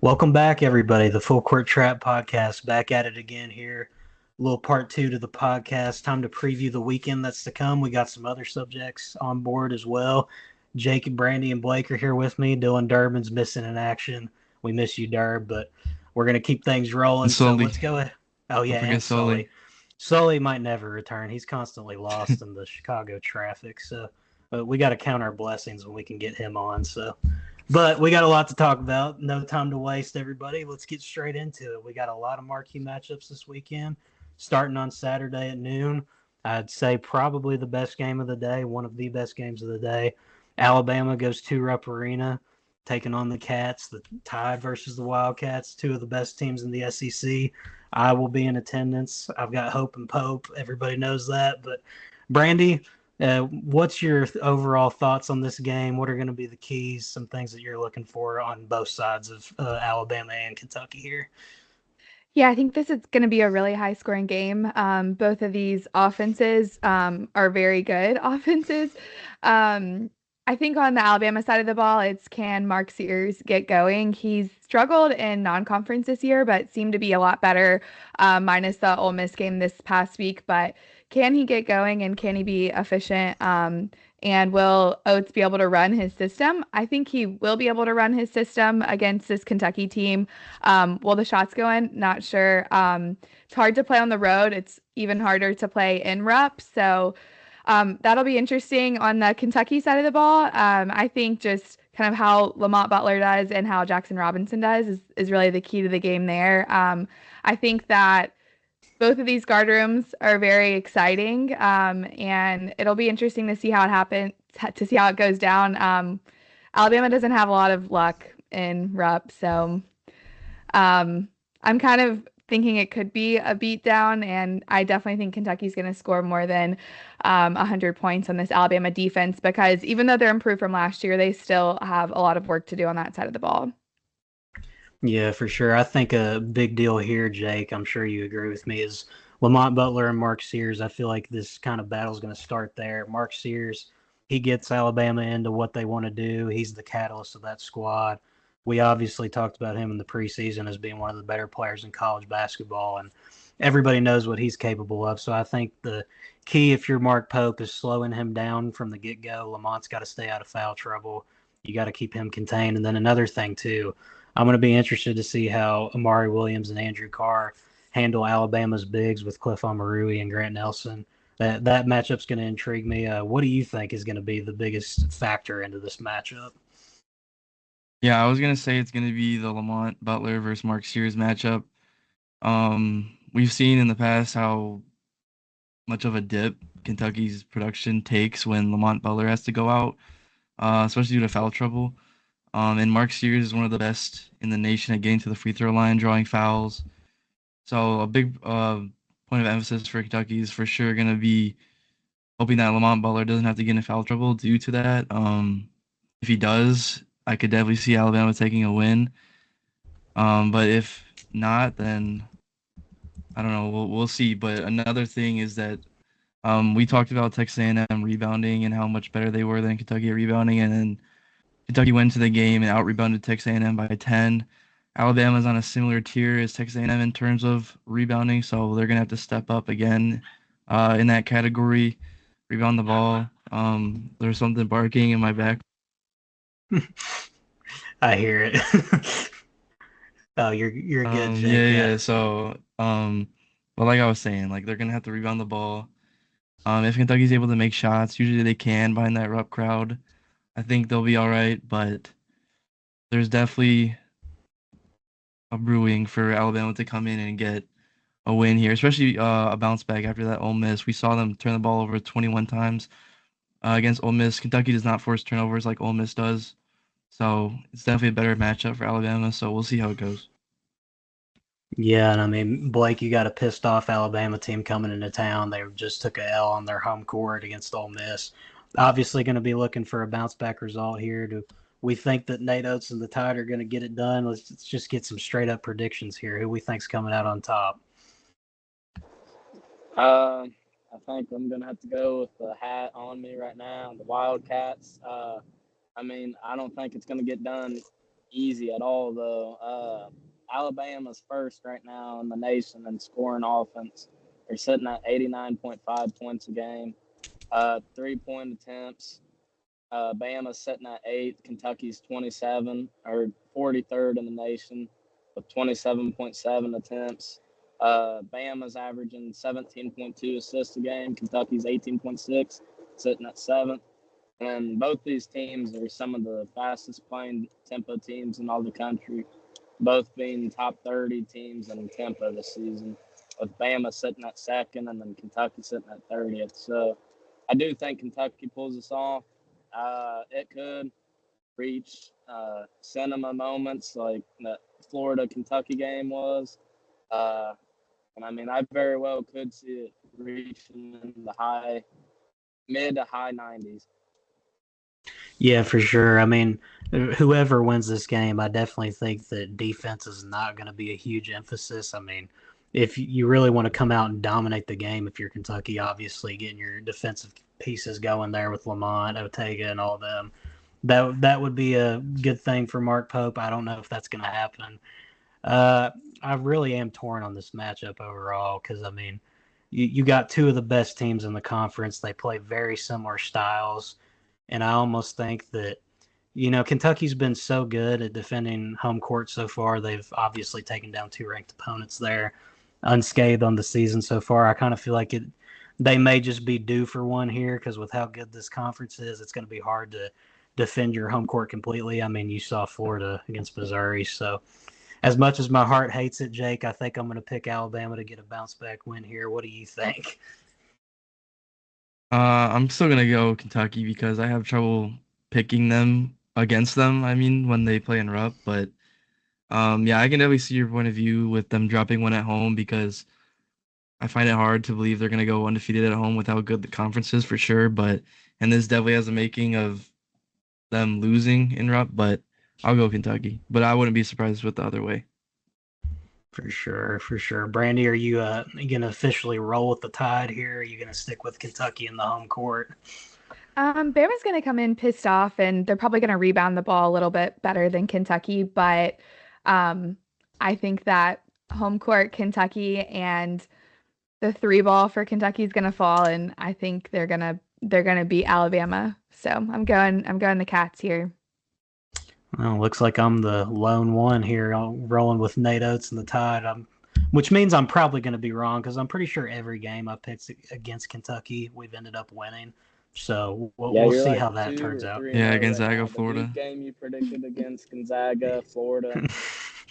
Welcome back, everybody. The Full Court Trap Podcast back at it again here. A little part two to the podcast. Time to preview the weekend that's to come. We got some other subjects on board as well. Jake and Brandie and Blake are here with me. Dylan Durbin's missing in action. We miss you, Durb, but we're going to keep things And rolling. So Sully. let's go ahead. Oh, Don't yeah, forget and Sully. Sully. Sully might never return. He's constantly lost in the Chicago traffic. So we got to count our blessings when we can get him on. But we got a lot to talk about. No time to waste, everybody. Let's get straight into it. We got a lot of marquee matchups this weekend, starting on Saturday at noon. I'd say probably the best game of the day, one of the best games of the day. Alabama goes to Rupp Arena, taking on the Cats, the Tide versus the Wildcats, two of the best teams in the SEC. I will be in attendance. I've got Hope and Pope. Everybody knows that. But Brandie, what's your overall thoughts on this game? What are going to be the keys? Some things that you're looking for on both sides of Alabama and Kentucky here. Yeah, I think this is going to be a really high scoring game. Both of these offenses are very good offenses. Um, I think on the Alabama side of the ball, it's can Mark Sears get going? He's struggled in non-conference this year, but seemed to be a lot better, minus the Ole Miss game this past week. But can he get going and can he be efficient? And will Oates be able to run his system? I think he will be able to run his system against this Kentucky team. Will the shots go in? Not sure. It's hard to play on the road. It's even harder to play in Rupp. So that'll be interesting on the Kentucky side of the ball. I think just kind of how Lamont Butler does and how Jackson Robinson does is really the key to the game there. I think that both of these guard rooms are very exciting, and it'll be interesting to see how it happens, to see how it goes down. Alabama doesn't have a lot of luck in Rupp, so I'm kind of thinking it could be a beatdown, and I definitely think Kentucky's going to score more than 100 points on this Alabama defense because even though they're improved from last year, they still have a lot of work to do on that side of the ball. Yeah, for sure. I think a big deal here, Jake, I'm sure you agree with me, is Lamont Butler and Mark Sears. I feel like this kind of battle is going to start there. Mark Sears, he gets Alabama into what they want to do. He's the catalyst of that squad. We obviously talked about him in the preseason as being one of the better players in college basketball, and everybody knows what he's capable of. So I think the key, if you're Mark Pope, is slowing him down from the get go. Lamont's got to stay out of foul trouble. You got to keep him contained. And then another thing, too, I'm going to be interested to see how Amari Williams and Andrew Carr handle Alabama's bigs with Cliff Omarui and Grant Nelson. That matchup's going to intrigue me. What do you think is going to be the biggest factor into this matchup? Yeah, I was gonna say it's gonna be the Lamont Butler versus Mark Sears matchup. We've seen in the past how much of a dip Kentucky's production takes when Lamont Butler has to go out, especially due to foul trouble. And Mark Sears is one of the best in the nation at getting to the free throw line, drawing fouls. So a big point of emphasis for Kentucky is for sure gonna be hoping that Lamont Butler doesn't have to get in foul trouble due to that. If he does, I could definitely see Alabama taking a win. But if not, then I don't know. We'll see. But another thing is that we talked about Texas A&M rebounding and how much better they were than Kentucky at rebounding, and then Kentucky went to the game and out rebounded Texas A&M by 10. Alabama's on a similar tier as Texas A&M in terms of rebounding, so they're gonna have to step up again in that category, rebound the ball. There's something barking in my back. I hear it. Oh, you're good, Yeah, Jake. Yeah. yeah. So, but like I was saying, like they're gonna have to rebound the ball. If Kentucky's able to make shots, usually they can behind that Rupp crowd. I think they'll be all right, but there's definitely a brewing for Alabama to come in and get a win here, especially a bounce back after that Ole Miss. We saw them turn the ball over 21 times against Ole Miss. Kentucky does not force turnovers like Ole Miss does, so it's definitely a better matchup for Alabama. So we'll see how it goes. Yeah, and I mean, Blake, you got a pissed off Alabama team coming into town. They just took a L on their home court against Ole Miss. Obviously, going to be looking for a bounce back result here. Do we think that Nate Oates and the Tide are going to get it done? Let's just get some straight up predictions here. Who we think's coming out on top? I think I'm gonna have to go with the hat on me right now. The Wildcats. I mean, I don't think it's gonna get done easy at all, though. Alabama's first right now in the nation in scoring offense. They're sitting at 89.5 points a game, 3-point attempts. Bama's sitting at 8. Kentucky's 27, or 43rd in the nation with 27.7 attempts. Bama's averaging 17.2 assists a game. Kentucky's 18.6, sitting at 7th. And both these teams are some of the fastest playing tempo teams in all the country, both being top 30 teams in tempo this season, with Bama sitting at second and then Kentucky sitting at 30th. So I do think Kentucky pulls this off. It could reach cinema moments like that Florida Kentucky game was. And I mean, I very well could see it reaching in the mid to high 90s. Yeah, for sure. I mean, whoever wins this game, I definitely think that defense is not going to be a huge emphasis. I mean, if you really want to come out and dominate the game, if you're Kentucky, obviously getting your defensive pieces going there with Lamont, Otega, and all of them, that would be a good thing for Mark Pope. I don't know if that's going to happen. Uh, I really am torn on this matchup overall because, I mean, you got two of the best teams in the conference. They play very similar styles. And I almost think that, Kentucky's been so good at defending home court so far. They've obviously taken down two ranked opponents there, unscathed on the season so far. I kind of feel like they may just be due for one here because with how good this conference is, it's going to be hard to defend your home court completely. I mean, you saw Florida against Missouri. So as much as my heart hates it, Jake, I think I'm going to pick Alabama to get a bounce back win here. What do you think? I'm still gonna go Kentucky because I have trouble picking them against them. I mean, when they play in Rupp, but yeah, I can definitely see your point of view with them dropping one at home because I find it hard to believe they're gonna go undefeated at home with how good the conference is for sure. And this definitely has a making of them losing in Rupp, but I'll go Kentucky. But I wouldn't be surprised with the other way. For sure, for sure. Brandie, are you going to officially roll with the Tide here? Are you going to stick with Kentucky in the home court? Bama's going to come in pissed off, and they're probably going to rebound the ball a little bit better than Kentucky. But I think that home court Kentucky and the three ball for Kentucky is going to fall, and I think they're gonna beat Alabama. So I'm going the Cats here. Well, looks like I'm the lone one here. I'm rolling with Nate Oates and the Tide. Which means I'm probably going to be wrong because I'm pretty sure every game I picked against Kentucky, we've ended up winning. So we'll see like how that turns out. Yeah, right Gonzaga, now. Florida. The weak game you predicted against Gonzaga, Florida.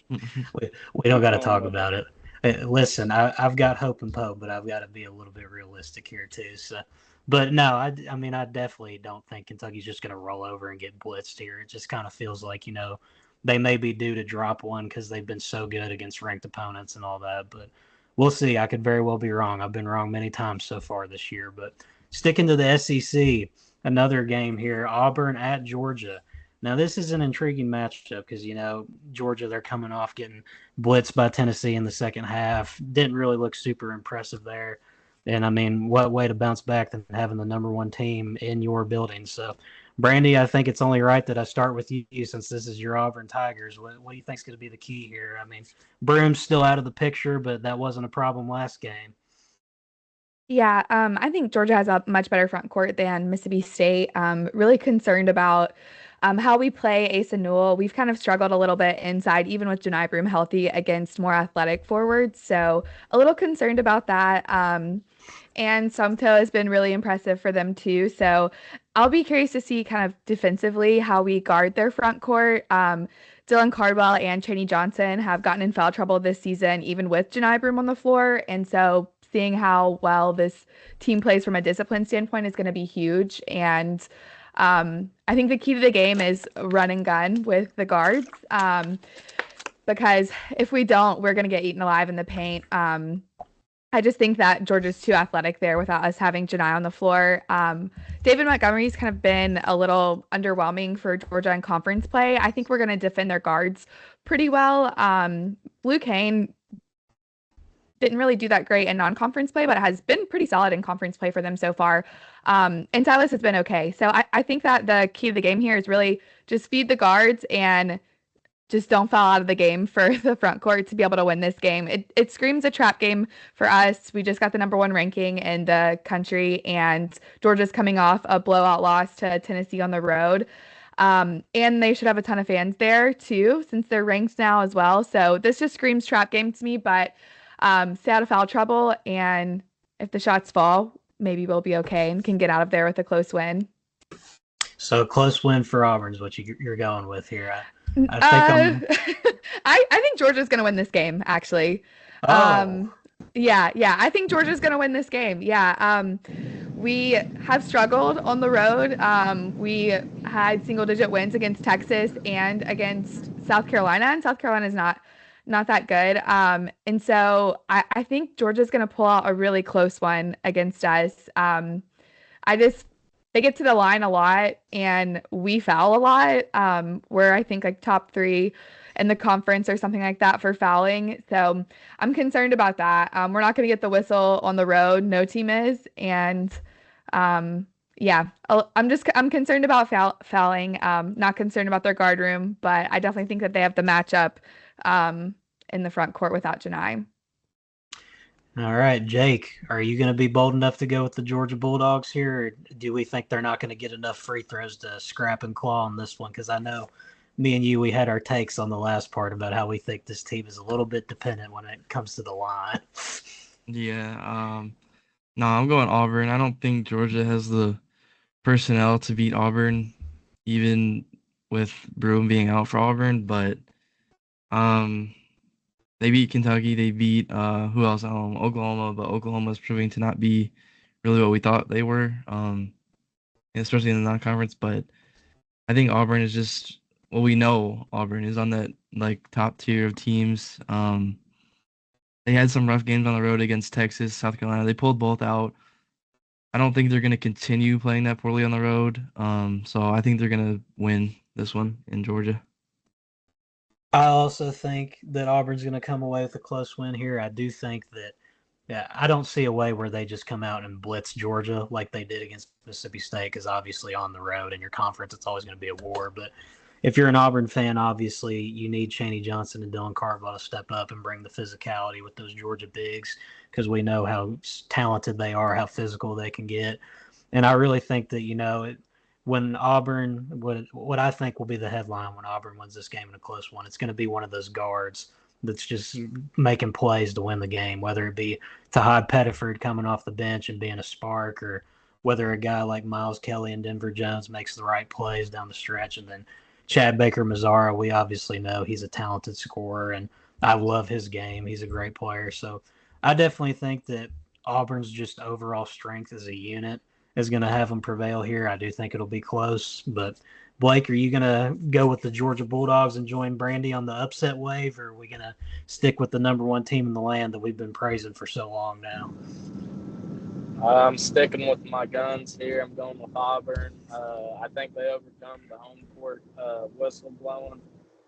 we don't got to talk about it. Hey, listen, I've got hope and hope, but I've got to be a little bit realistic here too. So, but no, I mean, I definitely don't think Kentucky's just going to roll over and get blitzed here. It just kind of feels like, they may be due to drop one because they've been so good against ranked opponents and all that. But we'll see. I could very well be wrong. I've been wrong many times so far this year. But sticking to the SEC, another game here, Auburn at Georgia. Now, this is an intriguing matchup because, Georgia, they're coming off getting blitzed by Tennessee in the second half. Didn't really look super impressive there. And, I mean, what way to bounce back than having the number one team in your building? So, Brandie, I think it's only right that I start with you since this is your Auburn Tigers. What do you think is going to be the key here? I mean, Broom's still out of the picture, but that wasn't a problem last game. Yeah, I think Georgia has a much better front court than Mississippi State. Really concerned about how we play Asa Newell. We've kind of struggled a little bit inside, even with Janai Broom healthy, against more athletic forwards. So a little concerned about that. And Sumto has been really impressive for them too. So I'll be curious to see kind of defensively how we guard their front court. Dylan Cardwell and Chaney Johnson have gotten in foul trouble this season, even with Janai Broom on the floor. And so seeing how well this team plays from a discipline standpoint is going to be huge. And I think the key to the game is run and gun with the guards, because if we don't, we're going to get eaten alive in the paint. I just think that Georgia's too athletic there without us having Janai on the floor. David Montgomery's kind of been a little underwhelming for Georgia in conference play. I think we're going to defend their guards pretty well. Blue Kane didn't really do that great in non-conference play, but has been pretty solid in conference play for them so far. And Silas has been okay. So I think that the key to the game here is really just feed the guards and just don't foul out of the game for the front court to be able to win this game. It screams a trap game for us. We just got the #1 ranking in the country, and Georgia's coming off a blowout loss to Tennessee on the road. And they should have a ton of fans there too, since they're ranked now as well. So this just screams trap game to me, but stay out of foul trouble, and if the shots fall, maybe we'll be okay and can get out of there with a close win. So a close win for Auburn is what you're going with here. I think Georgia's going to win this game, actually. Oh. Yeah, I think Georgia's going to win this game. Yeah. We have struggled on the road. We had single-digit wins against Texas and against South Carolina, and South Carolina is not that good. And so I think Georgia's going to pull out a really close one against us. They get to the line a lot and we foul a lot. We're, I think, like top 3 in the conference or something like that for fouling. So I'm concerned about that. We're not going to get the whistle on the road. No team is. And yeah, I'm concerned about fouling. Not concerned about their guard room, but I definitely think that they have the matchup in the front court without Janai. All right, Jake, are you going to be bold enough to go with the Georgia Bulldogs here, or do we think they're not going to get enough free throws to scrap and claw on this one? Because I know me and you, we had our takes on the last part about how we think this team is a little bit dependent when it comes to the line. Yeah, no, I'm going Auburn. I don't think Georgia has the personnel to beat Auburn, even with Broome being out for Auburn, but they beat Kentucky. They beat who else? Oklahoma, but Oklahoma's proving to not be really what we thought they were, especially in the non-conference. But I think Auburn is just well, we know Auburn is on that like top tier of teams. They had some rough games on the road against Texas, South Carolina. They pulled both out. I don't think they're going to continue playing that poorly on the road. So I think they're going to win this one in Georgia. I also think that Auburn's going to come away with a close win here. I do think that I don't see a way where they just come out and blitz Georgia like they did against Mississippi State, because obviously on the road in your conference, it's always going to be a war. But if you're an Auburn fan, obviously you need Chaney Johnson and Dylan Cardwell to step up and bring the physicality with those Georgia bigs, because we know how talented they are, how physical they can get. And I really think that, when Auburn, what I think will be the headline when Auburn wins this game in a close one, it's going to be one of those guards that's just making plays to win the game, whether it be Tahad Pettiford coming off the bench and being a spark, or whether a guy like Miles Kelly and Denver Jones makes the right plays down the stretch. And then Chad Baker-Mazara, we obviously know he's a talented scorer, and I love his game. He's a great player. So I definitely think that Auburn's just overall strength as a unit is going to have them prevail here. I do think it'll be close. But, Blake, are you going to go with the Georgia Bulldogs and join Brandie on the upset wave, or are we going to stick with the #1 team in the land that we've been praising for so long now? I'm sticking with my guns here. I'm going with Auburn. I think they overcome the home court whistle blowing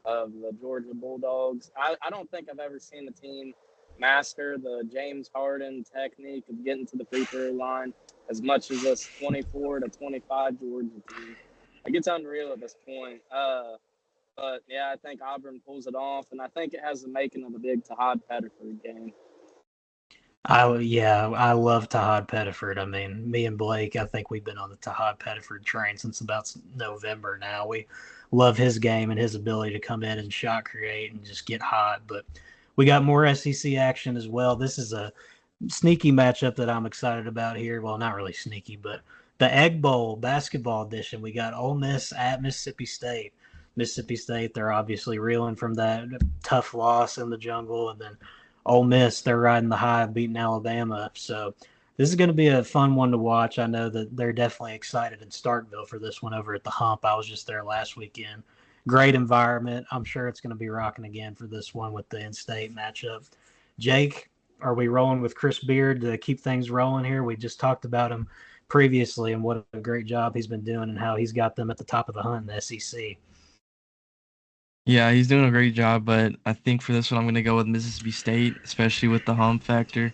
of the Georgia Bulldogs. I don't think I've ever seen a team master the James Harden technique of getting to the free throw line as much as this 24-25 Georgia team. Like, it's unreal at this point. But, yeah, I think Auburn pulls it off, and I think it has the making of a big Tahad Pettiford game. I love Tahad Pettiford. I mean, me and Blake, I think we've been on the Tahad Pettiford train since about November now. We love his game and his ability to come in and shot create and just get hot. But we got more SEC action as well. This is a sneaky matchup that I'm excited about here. Well, not really sneaky, but the Egg Bowl basketball edition. We got Ole Miss at Mississippi State. Mississippi State, they're obviously reeling from that tough loss in the jungle, and then Ole Miss, they're riding the high of beating Alabama. So this is going to be a fun one to watch. I know that they're definitely excited in Starkville for this one over at the Hump. I was just there last weekend. Great environment. I'm sure it's going to be rocking again for this one with the in-state matchup. Jake, are we rolling with Chris Beard to keep things rolling here? We just talked about him previously and what a great job he's been doing and how he's got them at the top of the hunt in the SEC. Yeah, he's doing a great job, but I think for this one I'm going to go with Mississippi State, especially with the home factor.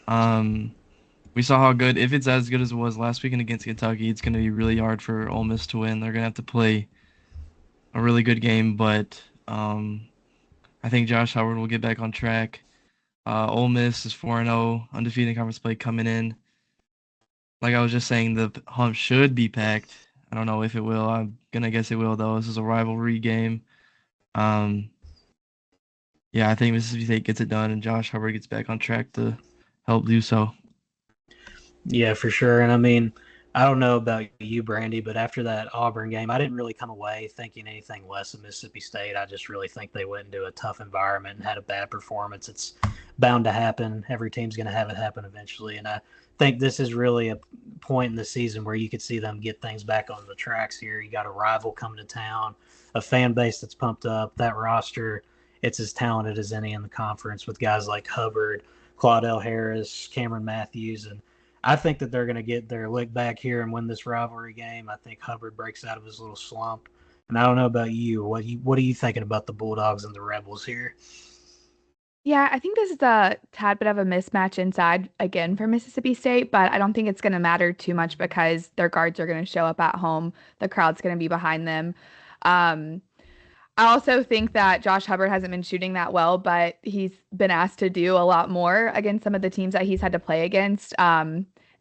We saw how good, if it's as good as it was last weekend against Kentucky, it's going to be really hard for Ole Miss to win. They're going to have to play a really good game, but I think Josh Howard will get back on track. Ole Miss is 4-0, undefeated in conference play coming in. Like I was just saying, the hump should be packed. I don't know if it will. I'm gonna guess it will though. This is a rivalry game. Um, yeah, I think Mississippi State gets it done, and Josh Hubbard gets back on track to help do so. Yeah, for sure. And I mean, I don't know about you, Brandy, but after that Auburn game, I didn't really come away thinking anything less of Mississippi State. I just really think they went into a tough environment and had a bad performance. It's bound to happen. Every team's going to have it happen eventually. And I think this is really a point in the season where you could see them get things back on the tracks here. You got a rival coming to town, a fan base that's pumped up, that roster. It's as talented as any in the conference with guys like Hubbard, Claudell Harris, Cameron Matthews, and I think that they're going to get their lick back here and win this rivalry game. I think Hubbard breaks out of his little slump. And I don't know about you. What are you thinking about the Bulldogs and the Rebels here? Yeah, I think this is a tad bit of a mismatch inside again for Mississippi State, but I don't think it's going to matter too much because their guards are going to show up at home. The crowd's going to be behind them. Um, I also think that Josh Hubbard hasn't been shooting that well, but he's been asked to do a lot more against some of the teams that he's had to play against.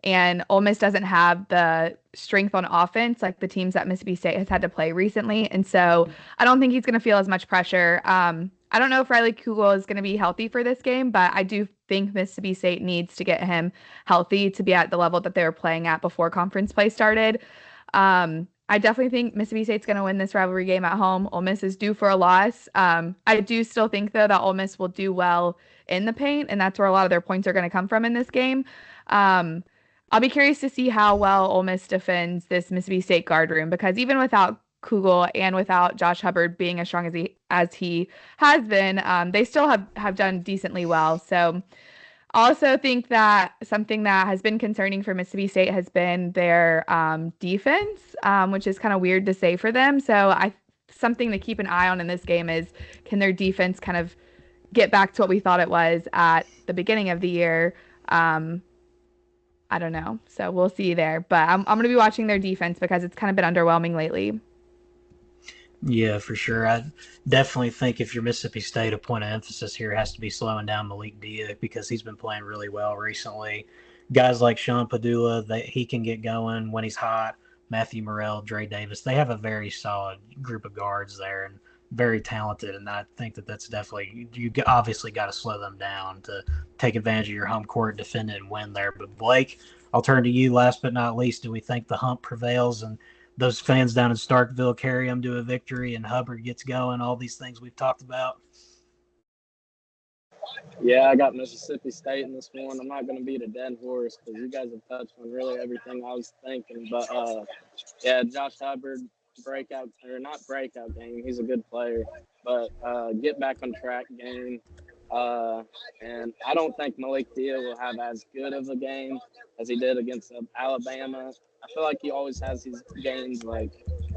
And Ole Miss doesn't have the strength on offense like the teams that Mississippi State has had to play recently. And so I don't think he's going to feel as much pressure. I don't know if Riley Kugel is going to be healthy for this game, but I do think Mississippi State needs to get him healthy to be at the level that they were playing at before conference play started. I definitely think Mississippi State's going to win this rivalry game at home. Ole Miss is due for a loss. I do still think, though, that Ole Miss will do well in the paint, and that's where a lot of their points are going to come from in this game. I'll be curious to see how well Ole Miss defends this Mississippi State guard room because even without Kugel and without Josh Hubbard being as strong as he has been, they still have done decently well. So I also think that something that has been concerning for Mississippi State has been their defense, which is kind of weird to say for them. So something to keep an eye on in this game is can their defense kind of get back to what we thought it was at the beginning of the year. I don't know. So we'll see there. But I'm going to be watching their defense because it's kind of been underwhelming lately. Yeah, for sure. I definitely think if you're Mississippi State, a point of emphasis here has to be slowing down Malik Dia because he's been playing really well recently. Guys like Sean Padula, he can get going when he's hot. Matthew Morrell, Dre Davis, they have a very solid group of guards there and very talented. And I think that that's definitely you obviously got to slow them down to take advantage of your home court, defend it, and win there. But Blake, I'll turn to you. Last but not least, do we think the hump prevails and those fans down in Starkville carry them to a victory and Hubbard gets going, all these things we've talked about? Yeah, I got Mississippi State in this one. I'm not going to beat a dead horse because you guys have touched on really everything I was thinking. But, yeah, Josh Hubbard, breakout – or not breakout game. He's a good player. But get back on track game. And I don't think Malik Dia will have as good of a game as he did against Alabama. I feel like he always has these games like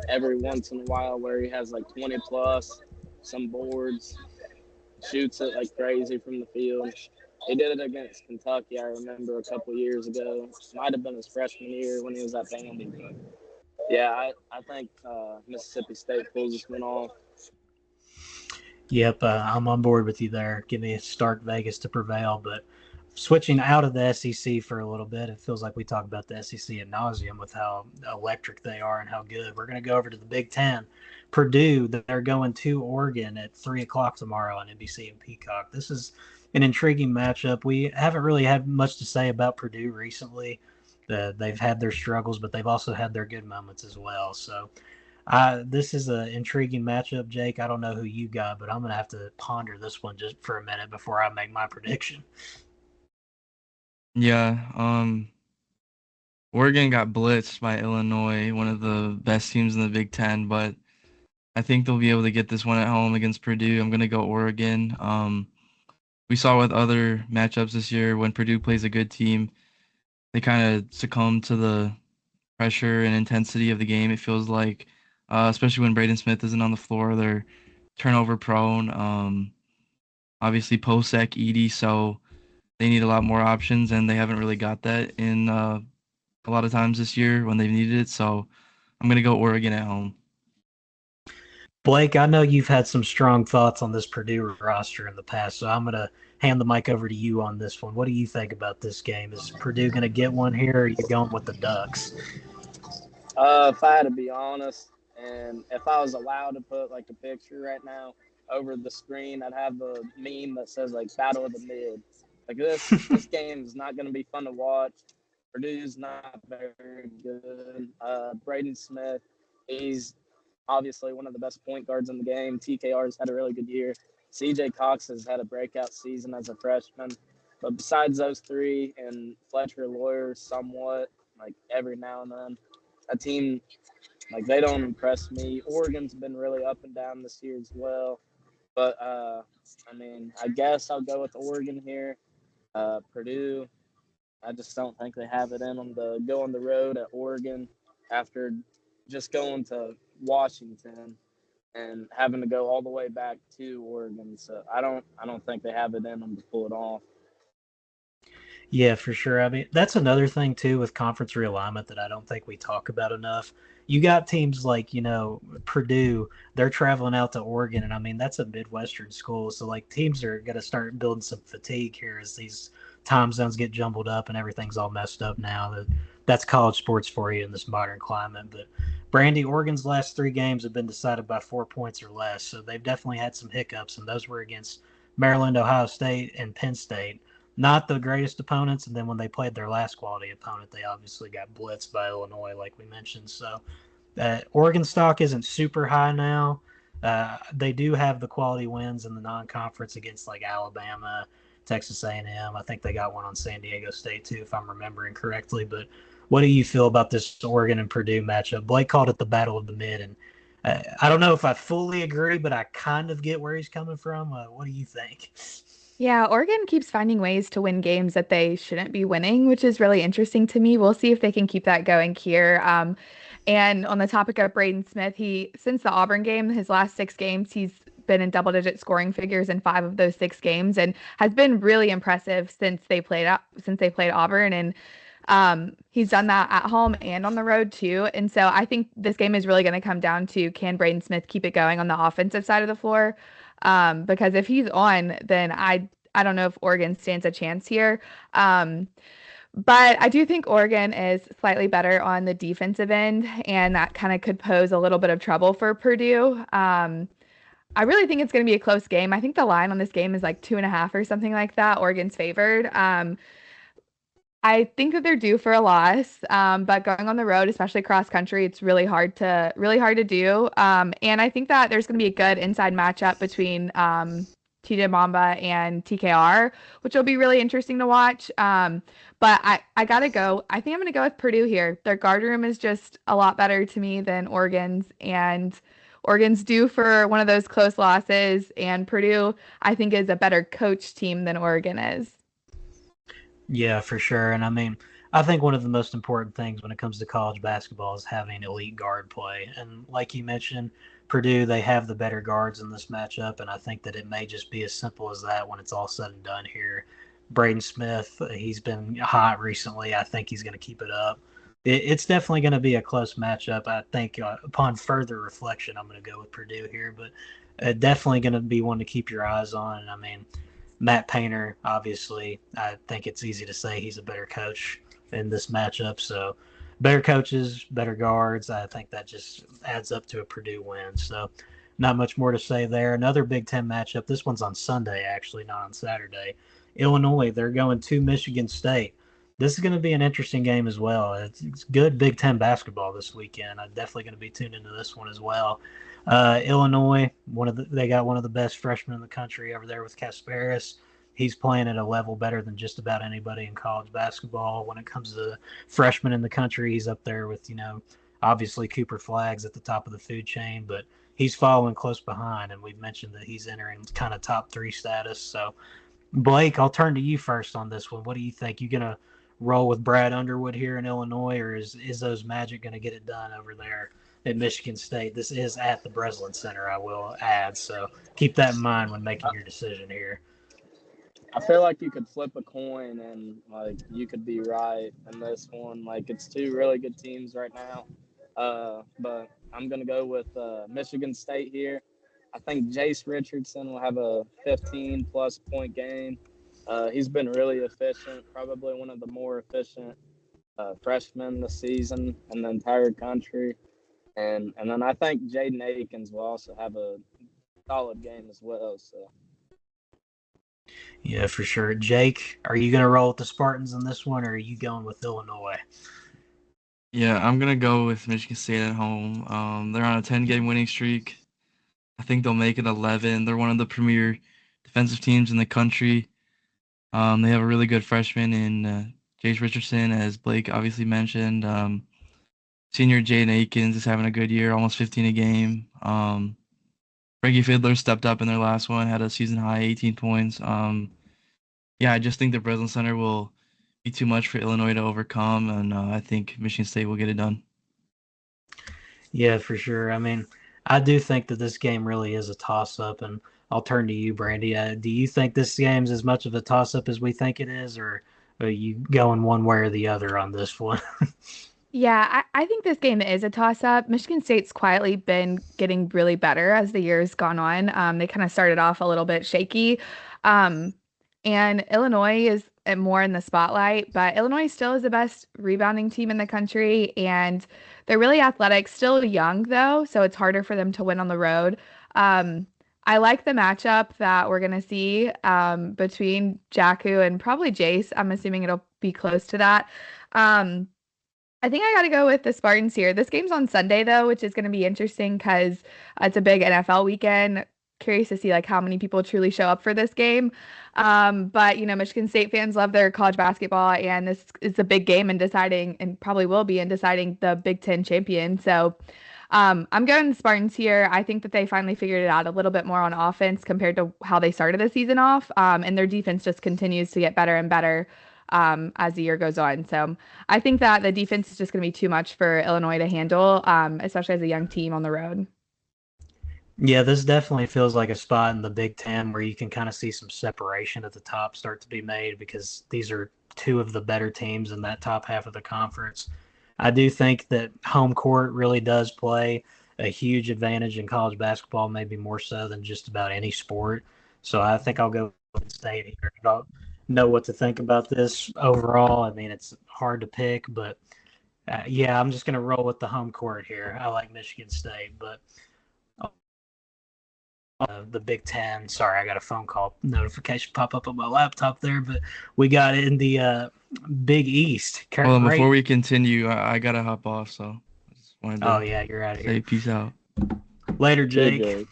every once in a while where he has like 20 plus, some boards, shoots it like crazy from the field. He did it against Kentucky, I remember, a couple years ago. Might have been his freshman year when he was at Vandy. But yeah, I think Mississippi State pulls this one off. Yep, I'm on board with you there. Give me a Stark Vegas to prevail. But switching out of the SEC for a little bit, it feels like we talk about the SEC ad nauseum with how electric they are and how good. We're going to go over to the Big Ten. Purdue, they're going to Oregon at 3 o'clock tomorrow on NBC and Peacock. This is an intriguing matchup. We haven't really had much to say about Purdue recently. They've had their struggles, but they've also had their good moments as well. So this is an intriguing matchup, Jake. I don't know who you got, but I'm going to have to ponder this one just for a minute before I make my prediction. Yeah, Oregon got blitzed by Illinois, one of the best teams in the Big Ten, but I think they'll be able to get this one at home against Purdue. I'm going to go Oregon. We saw with other matchups this year when Purdue plays a good team, they kind of succumb to the pressure and intensity of the game. It feels like, especially when Braden Smith isn't on the floor, they're turnover prone. Obviously, Posek, Edey, so they need a lot more options, and they haven't really got that in a lot of times this year when they've needed it. So I'm going to go Oregon at home. Blake, I know you've had some strong thoughts on this Purdue roster in the past, so I'm going to hand the mic over to you on this one. What do you think about this game? Is Purdue going to get one here, or are you going with the Ducks? If I had to be honest, and if I was allowed to put like a picture right now over the screen, I'd have a meme that says like "Battle of the Mid." Like this game is not going to be fun to watch. Purdue's not very good. Braden Smith, he's obviously one of the best point guards in the game. TKR's had a really good year. CJ Cox has had a breakout season as a freshman. But besides those three and Fletcher Lawyer somewhat, like every now and then, a team like they don't impress me. Oregon's been really up and down this year as well. But I mean, I guess I'll go with Oregon here. Purdue, I just don't think they have it in them to go on the road at Oregon after just going to Washington and having to go all the way back to Oregon. So I don't think they have it in them to pull it off. Yeah, for sure. I mean, that's another thing too with conference realignment that I don't think we talk about enough. You got teams like, Purdue, they're traveling out to Oregon, and I mean, that's a Midwestern school. So, like, teams are going to start building some fatigue here as these time zones get jumbled up and everything's all messed up now. That's college sports for you in this modern climate. But, Brandie, Oregon's last 3 games have been decided by 4 points or less. So, they've definitely had some hiccups, and those were against Maryland, Ohio State, and Penn State, not the greatest opponents. And then when they played their last quality opponent, they obviously got blitzed by Illinois, like we mentioned. So Oregon stock isn't super high now. They do have the quality wins in the non-conference against like Alabama, Texas A&M. I think they got one on San Diego State too, if I'm remembering correctly. But what do you feel about this Oregon and Purdue matchup? Blake called it the battle of the mid, and I don't know if I fully agree, but I kind of get where he's coming from. What do you think? Yeah, Oregon keeps finding ways to win games that they shouldn't be winning, which is really interesting to me. We'll see if they can keep that going here. And on the topic of Braden Smith, since the Auburn game, his last 6 games, he's been in double-digit scoring figures in 5 of those 6 games, and has been really impressive since they played Auburn. And he's done that at home and on the road too. And so I think this game is really going to come down to, can Braden Smith keep it going on the offensive side of the floor? Because if he's on, then I don't know if Oregon stands a chance here. But I do think Oregon is slightly better on the defensive end, and that kind of could pose a little bit of trouble for Purdue. I really think it's going to be a close game. I think the line on this game is like 2.5 or something like that. Oregon's favored. I think that they're due for a loss, but going on the road, especially cross country, it's really hard to do. And I think that there's going to be a good inside matchup between TJ Mamba and TKR, which will be really interesting to watch. But I gotta go. I think I'm gonna go with Purdue here. Their guard room is just a lot better to me than Oregon's, and Oregon's due for one of those close losses. And Purdue, I think, is a better coach team than Oregon is. Yeah, for sure. And I mean, I think one of the most important things when it comes to college basketball is having elite guard play. And like you mentioned, Purdue, they have the better guards in this matchup. And I think that it may just be as simple as that when it's all said and done here. Braden Smith, he's been hot recently. I think he's going to keep it up. It's definitely going to be a close matchup. I think upon further reflection, I'm going to go with Purdue here, but definitely going to be one to keep your eyes on. And I mean, Matt Painter, obviously, I think it's easy to say he's a better coach in this matchup. So, better coaches, better guards. I think that just adds up to a Purdue win. So, not much more to say there. Another Big Ten matchup. This one's on Sunday, actually, not on Saturday. Illinois, they're going to Michigan State. This is going to be an interesting game as well. It's good Big Ten basketball this weekend. I'm definitely going to be tuned into this one as well. Illinois, they got one of the best freshmen in the country over there with Kasparis. He's playing at a level better than just about anybody in college basketball. When it comes to freshmen in the country, he's up there with, obviously Cooper Flag's at the top of the food chain, but he's following close behind. And we've mentioned that he's entering kind of top 3 status. So, Blake, I'll turn to you first on this one. What do you think? You gonna roll with Brad Underwood here in Illinois, or is those Magic gonna get it done over there at Michigan State? This is at the Breslin Center, I will add. So keep that in mind when making your decision here. I feel like you could flip a coin and like you could be right in this one. Like it's two really good teams right now. But I'm going to go with Michigan State here. I think Jace Richardson will have a 15-plus point game. He's been really efficient, probably one of the more efficient freshmen this season in the entire country. And then I think Jaden Akins will also have a solid game as well. So Yeah, for sure. Jake, are you going to roll with the Spartans in this one, or are you going with Illinois? Yeah, I'm gonna go with Michigan State at home. They're on a 10-game winning streak. I think they'll make it 11. They're one of the premier defensive teams in the country. They have a really good freshman in Jace Richardson, as Blake obviously mentioned. Senior Jaden Akins is having a good year, almost 15 a game. Reggie Fiddler stepped up in their last one, had a season high 18 points. Yeah, I just think the Breslin Center will be too much for Illinois to overcome, and I think Michigan State will get it done. Yeah, for sure. I mean, I do think that this game really is a toss-up, and I'll turn to you, Brandie. Do you think this game's as much of a toss-up as we think it is, or are you going one way or the other on this one? Yeah, I think this game is a toss-up. Michigan State's quietly been getting really better as the years gone on. They kind of started off a little bit shaky. Um, and Illinois is more in the spotlight, but Illinois still is the best rebounding team in the country, and they're really athletic, still young though, so it's harder for them to win on the road. Um, I like the matchup that we're gonna see between Jakku and probably Jace. I'm assuming it'll be close to that. Um, I think I got to go with the Spartans here. This game's on Sunday though, which is going to be interesting because it's a big NFL weekend. Curious to see like how many people truly show up for this game. But Michigan State fans love their college basketball, and this is a big game in deciding, and probably will be in deciding the Big Ten champion. So I'm going the Spartans here. I think that they finally figured it out a little bit more on offense compared to how they started the season off, and their defense just continues to get better and better as the year goes on. So I think that the defense is just going to be too much for Illinois to handle, especially as a young team on the road. Yeah, this definitely feels like a spot in the Big Ten where you can kind of see some separation at the top start to be made because these are two of the better teams in that top half of the conference. I do think that home court really does play a huge advantage in college basketball, maybe more so than just about any sport. So I think I'll go with State here. I don't know what to think about this overall. I mean, it's hard to pick, but yeah, I'm just going to roll with the home court here. I like Michigan State, but the Big Ten. Sorry, I got a phone call notification pop up on my laptop there, but we got in the Big East. Well, before we continue, I gotta hop off, so I just wanted to yeah, you're out of say here. peace out. Later, Jake.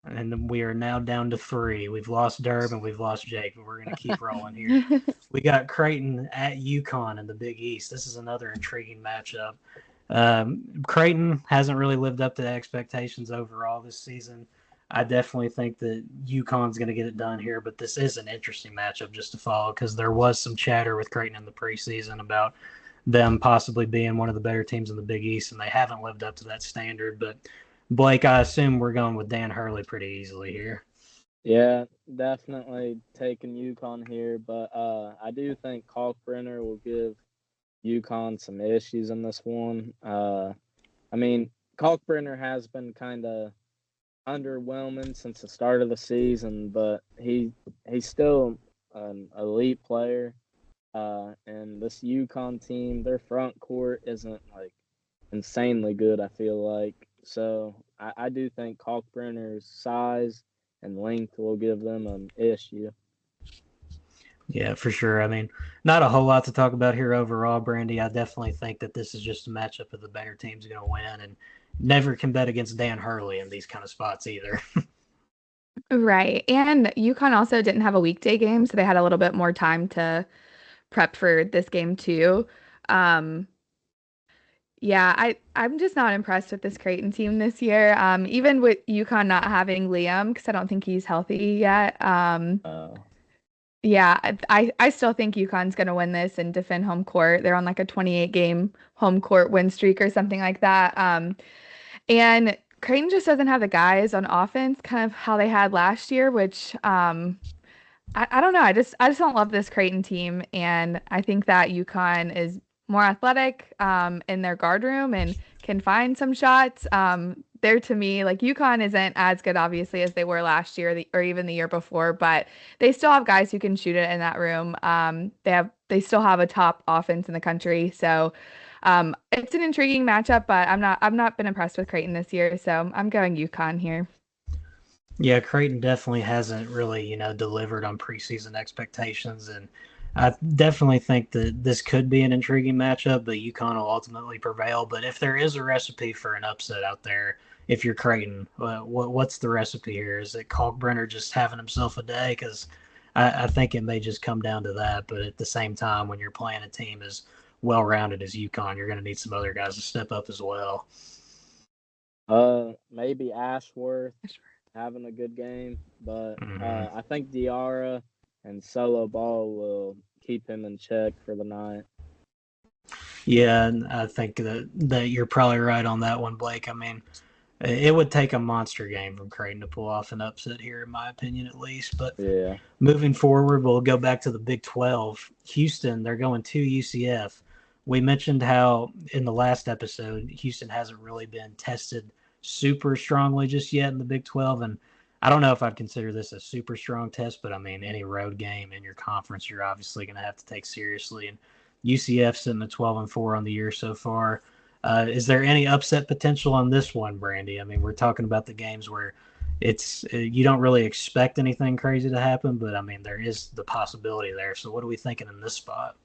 And then we are now down to 3. We've lost Derb and we've lost Jake, but we're going to keep rolling here. We got Creighton at UConn in the Big East. This is another intriguing matchup. Creighton hasn't really lived up to the expectations overall this season. I definitely think that UConn's going to get it done here, but this is an interesting matchup just to follow because there was some chatter with Creighton in the preseason about them possibly being one of the better teams in the Big East, and they haven't lived up to that standard. But Blake, I assume we're going with Dan Hurley pretty easily here. Yeah, definitely taking UConn here, but I do think Kalkbrenner will give UConn some issues in this one. I mean, Kalkbrenner has been kind of underwhelming since the start of the season, but he's still an elite player. And this UConn team, their front court isn't like insanely good, I feel like. So I do think Kalkbrenner's size and length will give them an issue. Yeah, for sure. I mean, not a whole lot to talk about here overall, Brandie. I definitely think that this is just a matchup of the better team's going to win, and never can bet against Dan Hurley in these kind of spots either. Right. And UConn also didn't have a weekday game, so they had a little bit more time to prep for this game too. Yeah, I'm just not impressed with this Creighton team this year. Even with UConn not having Liam, because I don't think he's healthy yet. Yeah, I still think UConn's going to win this and defend home court. They're on like a 28-game home court win streak or something like that. And Creighton just doesn't have the guys on offense, kind of how they had last year, which I don't know. I just don't love this Creighton team, and I think that UConn is more athletic in their guard room and can find some shots. They're to me like UConn isn't as good obviously as they were last year or even the year before, but they still have guys who can shoot it in that room. They still have a top offense in the country, so it's an intriguing matchup. But I've not been impressed with Creighton this year, so I'm going UConn here. Yeah, Creighton definitely hasn't really, delivered on preseason expectations, and I definitely think that this could be an intriguing matchup, but UConn will ultimately prevail. But if there is a recipe for an upset out there, if you're Creighton, what's the recipe here? Is it Kalkbrenner just having himself a day? Because I think it may just come down to that. But at the same time, when you're playing a team as well-rounded as UConn, you're going to need some other guys to step up as well. Maybe Ashworth having a good game, but I think Diarra and Solo Ball will keep him in check for the night. Yeah, and I think that you're probably right on that one, Blake. I mean, it would take a monster game from Creighton to pull off an upset here, in my opinion, at least. But yeah, moving forward, we'll go back to the Big 12. Houston, they're going to UCF. We mentioned how in the last episode, Houston hasn't really been tested super strongly just yet in the Big 12. And I don't know if I'd consider this a super strong test, but I mean, any road game in your conference, you're obviously going to have to take seriously. And UCF sitting at 12-4 on the year so far. Is there any upset potential on this one, Brandie? I mean, we're talking about the games where it's you don't really expect anything crazy to happen, but I mean, there is the possibility there. So what are we thinking in this spot?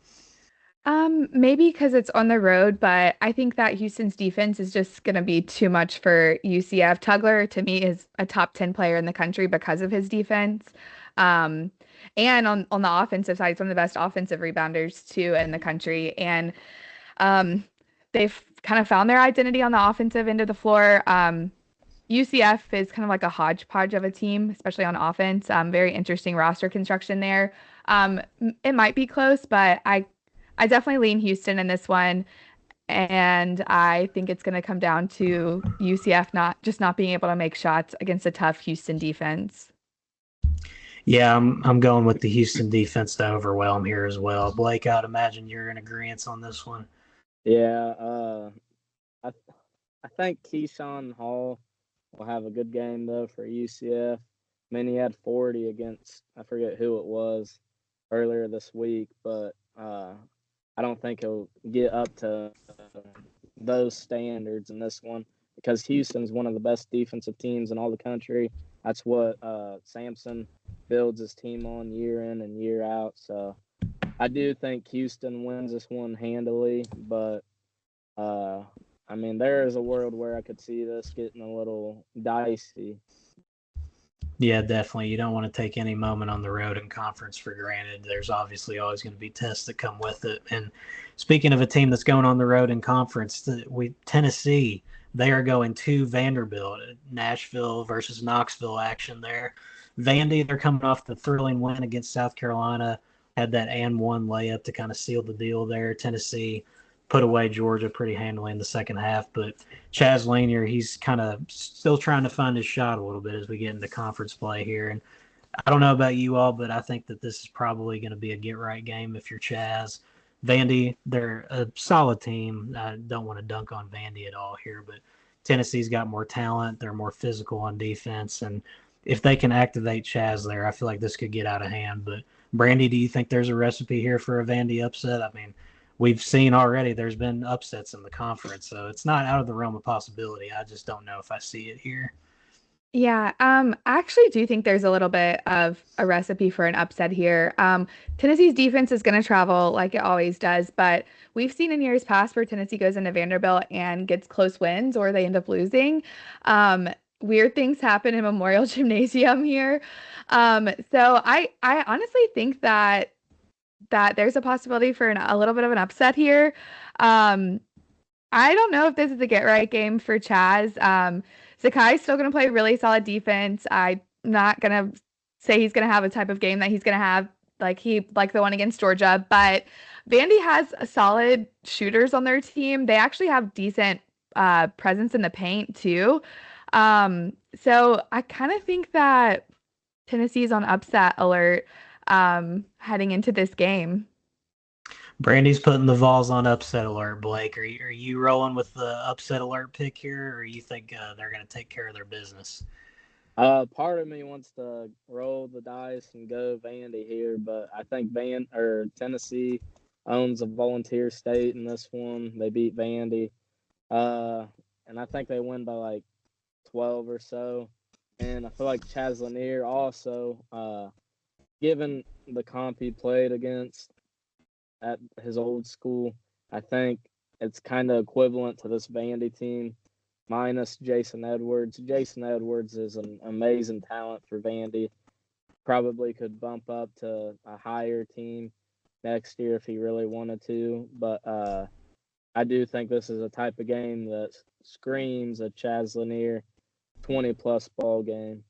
Maybe because it's on the road, but I think that Houston's defense is just going to be too much for UCF. Tugler, to me, is a top 10 player in the country because of his defense. Um, and on the offensive side, he's one of the best offensive rebounders, too, in the country. And they've kind of found their identity on the offensive end of the floor. UCF is kind of like a hodgepodge of a team, especially on offense. Very interesting roster construction there. It might be close, but I definitely lean Houston in this one, and I think it's going to come down to UCF not being able to make shots against a tough Houston defense. Yeah, I'm going with the Houston defense to overwhelm here as well. Blake, I'd imagine you're in agreement on this one. Yeah, I think Keyshawn Hall will have a good game though for UCF. I mean, he had 40 against I forget who it was earlier this week, but I don't think he'll get up to those standards in this one because Houston's one of the best defensive teams in all the country. That's what Sampson builds his team on year in and year out. So I do think Houston wins this one handily, but I mean, there is a world where I could see this getting a little dicey. Yeah, definitely. You don't want to take any moment on the road in conference for granted. There's obviously always going to be tests that come with it. And speaking of a team that's going on the road in conference, Tennessee, they are going to Vanderbilt, Nashville versus Knoxville action there. Vandy, they're coming off the thrilling win against South Carolina, had that and one layup to kind of seal the deal there. Tennessee put away Georgia pretty handily in the second half, but Chaz Lanier, he's kind of still trying to find his shot a little bit as we get into conference play here. And I don't know about you all, but I think that this is probably going to be a get-right game if you're Chaz. Vandy, they're a solid team. I don't want to dunk on Vandy at all here, but Tennessee's got more talent. They're more physical on defense, and if they can activate Chaz there, I feel like this could get out of hand. But Brandie, do you think there's a recipe here for a Vandy upset? I mean, we've seen already there's been upsets in the conference, so it's not out of the realm of possibility. I just don't know if I see it here. Yeah, I actually do think there's a little bit of a recipe for an upset here. Tennessee's defense is going to travel like it always does, but we've seen in years past where Tennessee goes into Vanderbilt and gets close wins or they end up losing. Weird things happen in Memorial Gymnasium here. So I honestly think that there's a possibility for a little bit of an upset here. Um, I don't know if this is a get right game for Chaz. Zakai's still going to play really solid defense. I'm not going to say he's going to have a type of game that he's going to have like the one against Georgia, but Vandy has a solid shooters on their team. They actually have decent presence in the paint too. So I kind of think that Tennessee's on upset alert heading into this game. Brandy's putting the Vols on upset alert, Blake. Are you rolling with the upset alert pick here, or you think they're going to take care of their business? Part of me wants to roll the dice and go Vandy here, but I think Tennessee owns a volunteer state in this one. They beat Vandy, and I think they win by like 12 or so. And I feel like Chaz Lanier also, given the comp he played against at his old school, I think it's kind of equivalent to this Vandy team minus Jason Edwards. Jason Edwards is an amazing talent for Vandy. Probably could bump up to a higher team next year if he really wanted to. But I do think this is a type of game that screams a Chaz Lanier 20-plus ball game.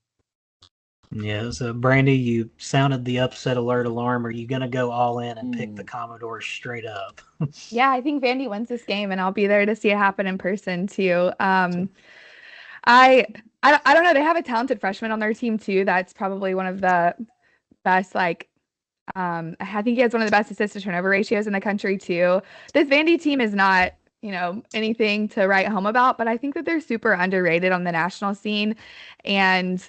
Yeah, so Brandy, you sounded the upset alert alarm. Are you going to go all in and pick the Commodores straight up? Yeah, I think Vandy wins this game, and I'll be there to see it happen in person too. I don't know. They have a talented freshman on their team too. That's probably one of the best. I think he has one of the best assist to turnover ratios in the country too. This Vandy team is not, anything to write home about, but I think that they're super underrated on the national scene, and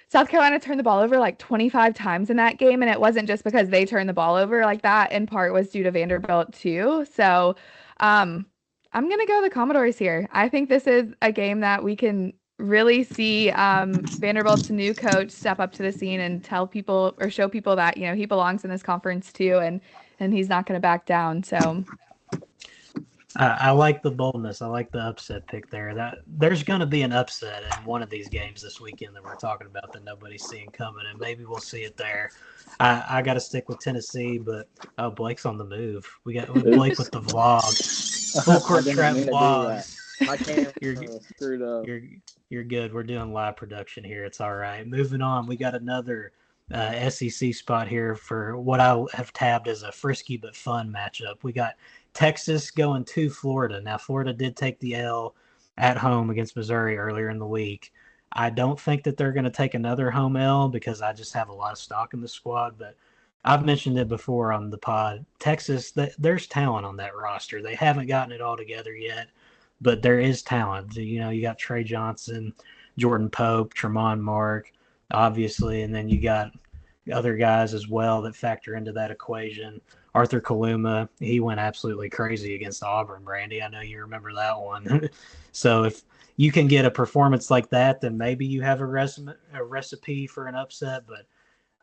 South Carolina turned the ball over like 25 times in that game, and it wasn't just because they turned the ball over. Like that in part was due to Vanderbilt too. So I'm going to go the Commodores here. I think this is a game that we can really see Vanderbilt's new coach step up to the scene and tell people or show people that, he belongs in this conference too, and he's not going to back down. So I like the boldness. I like the upset pick there. That there's going to be an upset in one of these games this weekend that we're talking about that nobody's seeing coming, and maybe we'll see it there. I got to stick with Tennessee, but Blake's on the move. We got Blake with the vlog, full court trap vlogs. My camera screwed up. You're good. We're doing live production here. It's all right. Moving on, we got another SEC spot here for what I have tabbed as a frisky but fun matchup. We got Texas going to Florida. Now, Florida did take the L at home against Missouri earlier in the week. I don't think that they're going to take another home L because I just have a lot of stock in the squad, but I've mentioned it before on the pod. Texas, there's talent on that roster. They haven't gotten it all together yet, but there is talent. You got Trey Johnson, Jordan Pope, Tremont Mark, obviously, and then you got other guys as well that factor into that equation. Arthur Kaluma, he went absolutely crazy against Auburn, Brandy. I know you remember that one. So if you can get a performance like that, then maybe you have a recipe for an upset. But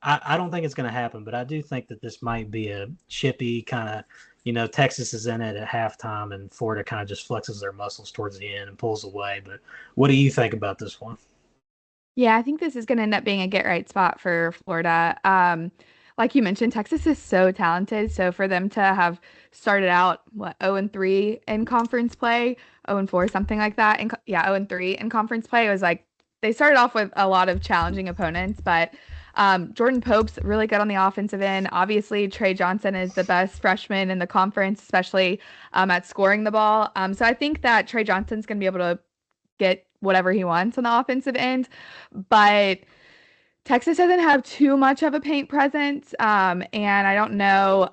I don't think it's going to happen. But I do think that this might be a chippy kind of, Texas is in it at halftime and Florida kind of just flexes their muscles towards the end and pulls away. But what do you think about this one? yeah, I think this is going to end up being a get-right spot for Florida. Like you mentioned, Texas is so talented. So for them to have started out 0-3 in conference play, 0-4, something like that, and 0-3 in conference play, it was like they started off with a lot of challenging opponents. But Jordan Pope's really good on the offensive end. Obviously, Trey Johnson is the best freshman in the conference, especially at scoring the ball. So I think that Trey Johnson's going to be able to get whatever he wants on the offensive end, but Texas doesn't have too much of a paint presence, and I don't know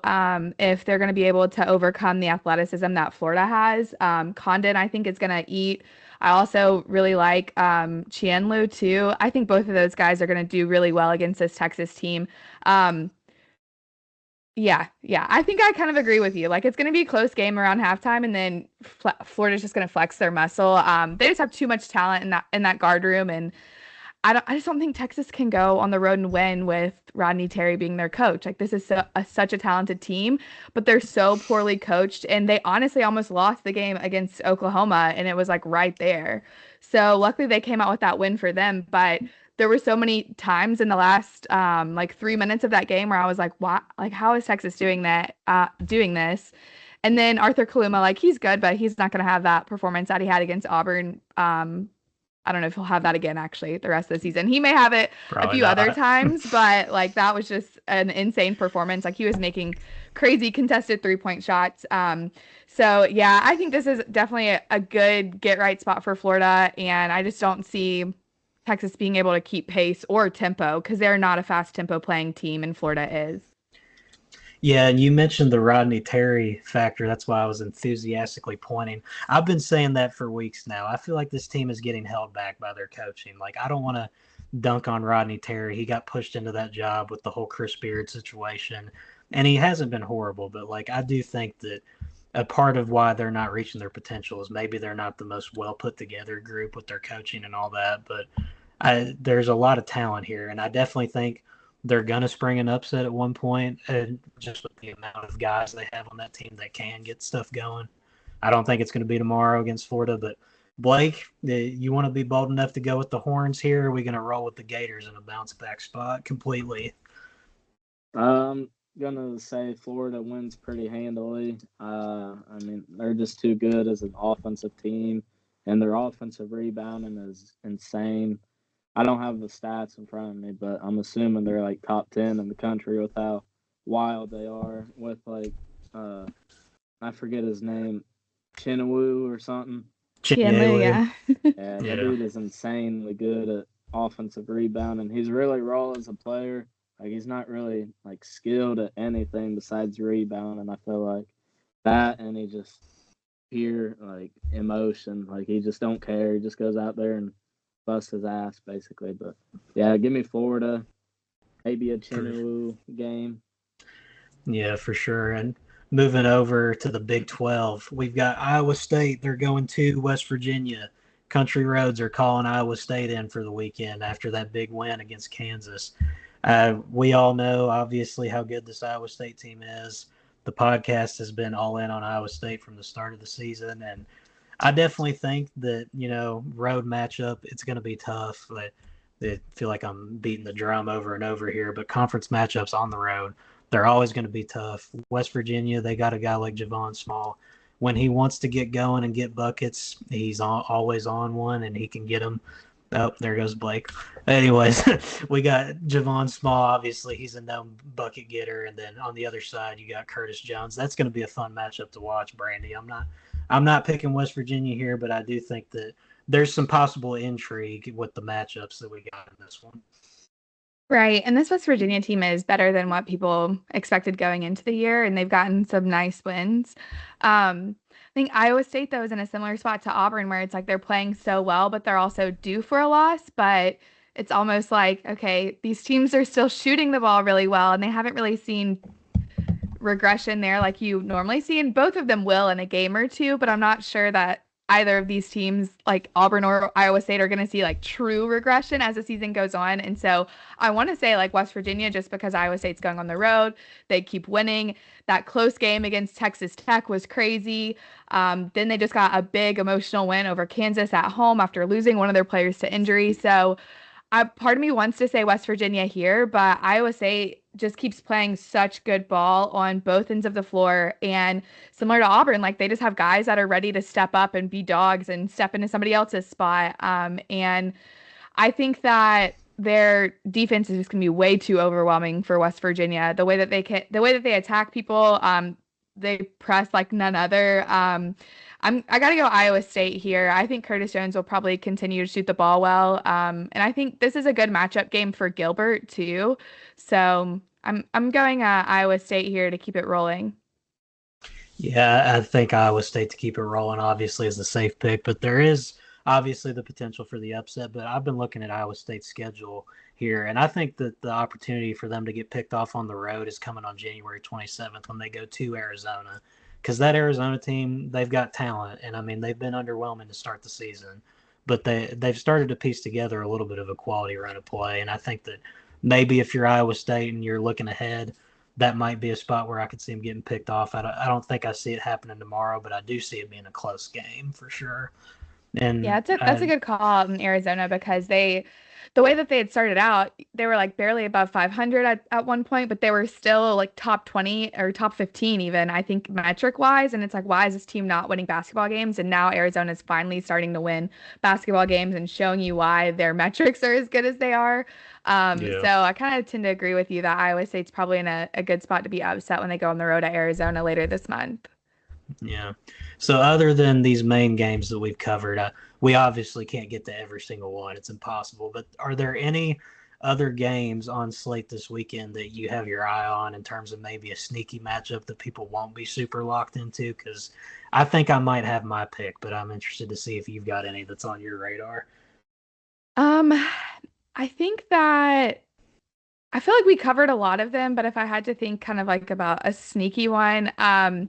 if they're going to be able to overcome the athleticism that Florida has. Condon, I think, is going to eat. I also really like Chianlu, too. I think both of those guys are going to do really well against this Texas team. Yeah, I think I kind of agree with you. Like, it's going to be a close game around halftime, and then Florida's just going to flex their muscle. They just have too much talent in that guard room, and I just don't think Texas can go on the road and win with Rodney Terry being their coach. Like, this is such a talented team, but they're so poorly coached, and they honestly almost lost the game against Oklahoma, and it was like right there. So luckily they came out with that win for them, but there were so many times in the last 3 minutes of that game where I was like, "What? Like, how is Texas doing that? Doing this?" And then Arthur Kaluma, like, he's good, but he's not going to have that performance that he had against Auburn. I don't know if he'll have that again, actually, the rest of the season. He may have it a few other times, but like that was just an insane performance. Like, he was making crazy contested 3-point shots. So yeah, I think this is definitely a good get right spot for Florida, and I just don't see Texas being able to keep pace or tempo because they're not a fast tempo playing team, and Florida is. Yeah, and you mentioned the Rodney Terry factor. That's why I was enthusiastically pointing. I've been saying that for weeks now. I feel like this team is getting held back by their coaching. Like, I don't want to dunk on Rodney Terry. He got pushed into that job with the whole Chris Beard situation, and he hasn't been horrible. But, like, I do think that a part of why they're not reaching their potential is maybe they're not the most well put together group with their coaching and all that. But there's a lot of talent here, and I definitely think they're gonna spring an upset at one point, and just with the amount of guys they have on that team that can get stuff going. I don't think it's going to be tomorrow against Florida, but Blake, you want to be bold enough to go with the horns here? Or are we going to roll with the Gators in a bounce back spot completely? I'm gonna say Florida wins pretty handily. I mean, they're just too good as an offensive team, and their offensive rebounding is insane. I don't have the stats in front of me, but I'm assuming they're like top 10 in the country with how wild they are. With like, uh, I forget his name, Chinawoo or something. Chandler, yeah. Yeah, that Yeah. dude is insanely good at offensive rebounding. He's really raw as a player. Like he's not really like skilled at anything besides rebound, and I feel like that, and he just pure like emotion. Like he just don't care. He just goes out there and busts his ass basically. But yeah, give me Florida. Maybe a Chinoo game. Yeah, for sure. And moving over to the Big 12, we've got Iowa State. They're going to West Virginia. Country Roads are calling Iowa State in for the weekend after that big win against Kansas. We all know, obviously, how good this Iowa State team is. The podcast has been all in on Iowa State from the start of the season. And I definitely think that, road matchup, it's going to be tough. But I feel like I'm beating the drum over and over here. But conference matchups on the road, they're always going to be tough. West Virginia, they got a guy like Javon Small. When he wants to get going and get buckets, he's always on one, and he can get them. Oh, there goes Blake. Anyways, we got Javon Small. Obviously, he's a known bucket getter, and then on the other side, you got Curtis Jones. That's going to be a fun matchup to watch, Brandie. I'm not picking West Virginia here, but I do think that there's some possible intrigue with the matchups that we got in this one. Right. And this West Virginia team is better than what people expected going into the year, and they've gotten some nice wins. I think Iowa State, though, is in a similar spot to Auburn, where it's like they're playing so well, but they're also due for a loss. But it's almost like, okay, these teams are still shooting the ball really well, and they haven't really seen regression there like you normally see, and both of them will in a game or two, but I'm not sure that either of these teams, like Auburn or Iowa State, are going to see like true regression as the season goes on. And so I want to say like West Virginia, just because Iowa State's going on the road, they keep winning. That close game against Texas Tech was crazy. Then they just got a big emotional win over Kansas at home after losing one of their players to injury. So part of me wants to say West Virginia here, but Iowa State just keeps playing such good ball on both ends of the floor. And similar to Auburn, like they just have guys that are ready to step up and be dogs and step into somebody else's spot. And I think that their defense is just gonna be way too overwhelming for West Virginia. The way that they attack people, they press like none other. I gotta go Iowa State here. I think Curtis Jones will probably continue to shoot the ball well. And I think this is a good matchup game for Gilbert too. So I'm going Iowa State here to keep it rolling. Yeah, I think Iowa State to keep it rolling obviously is the safe pick, but there is obviously the potential for the upset. But I've been looking at Iowa State's schedule here, and I think that the opportunity for them to get picked off on the road is coming on January 27th when they go to Arizona. Because that Arizona team, they've got talent, and I mean they've been underwhelming to start the season, but they've started to piece together a little bit of a quality run of play, and I think that maybe if you're Iowa State and you're looking ahead, that might be a spot where I could see him getting picked off. I don't think I see it happening tomorrow, but I do see it being a close game for sure. And Yeah, that's a good call out in Arizona because the way that they had started out, they were like barely above 500 at one point, but they were still like top 20 or top 15 even, I think metric wise. And it's like, why is this team not winning basketball games? And now Arizona's finally starting to win basketball games and showing you why their metrics are as good as they are. yeah. So I kind of tend to agree with you that Iowa State's probably in a good spot to be upset when they go on the road at Arizona later this month. Yeah. So other than these main games that we've covered, we obviously can't get to every single one. It's impossible. But are there any other games on slate this weekend that you have your eye on in terms of maybe a sneaky matchup that people won't be super locked into? Because I think I might have my pick, but I'm interested to see if you've got any that's on your radar. I think that I feel like we covered a lot of them, but if I had to think kind of like about a sneaky one, I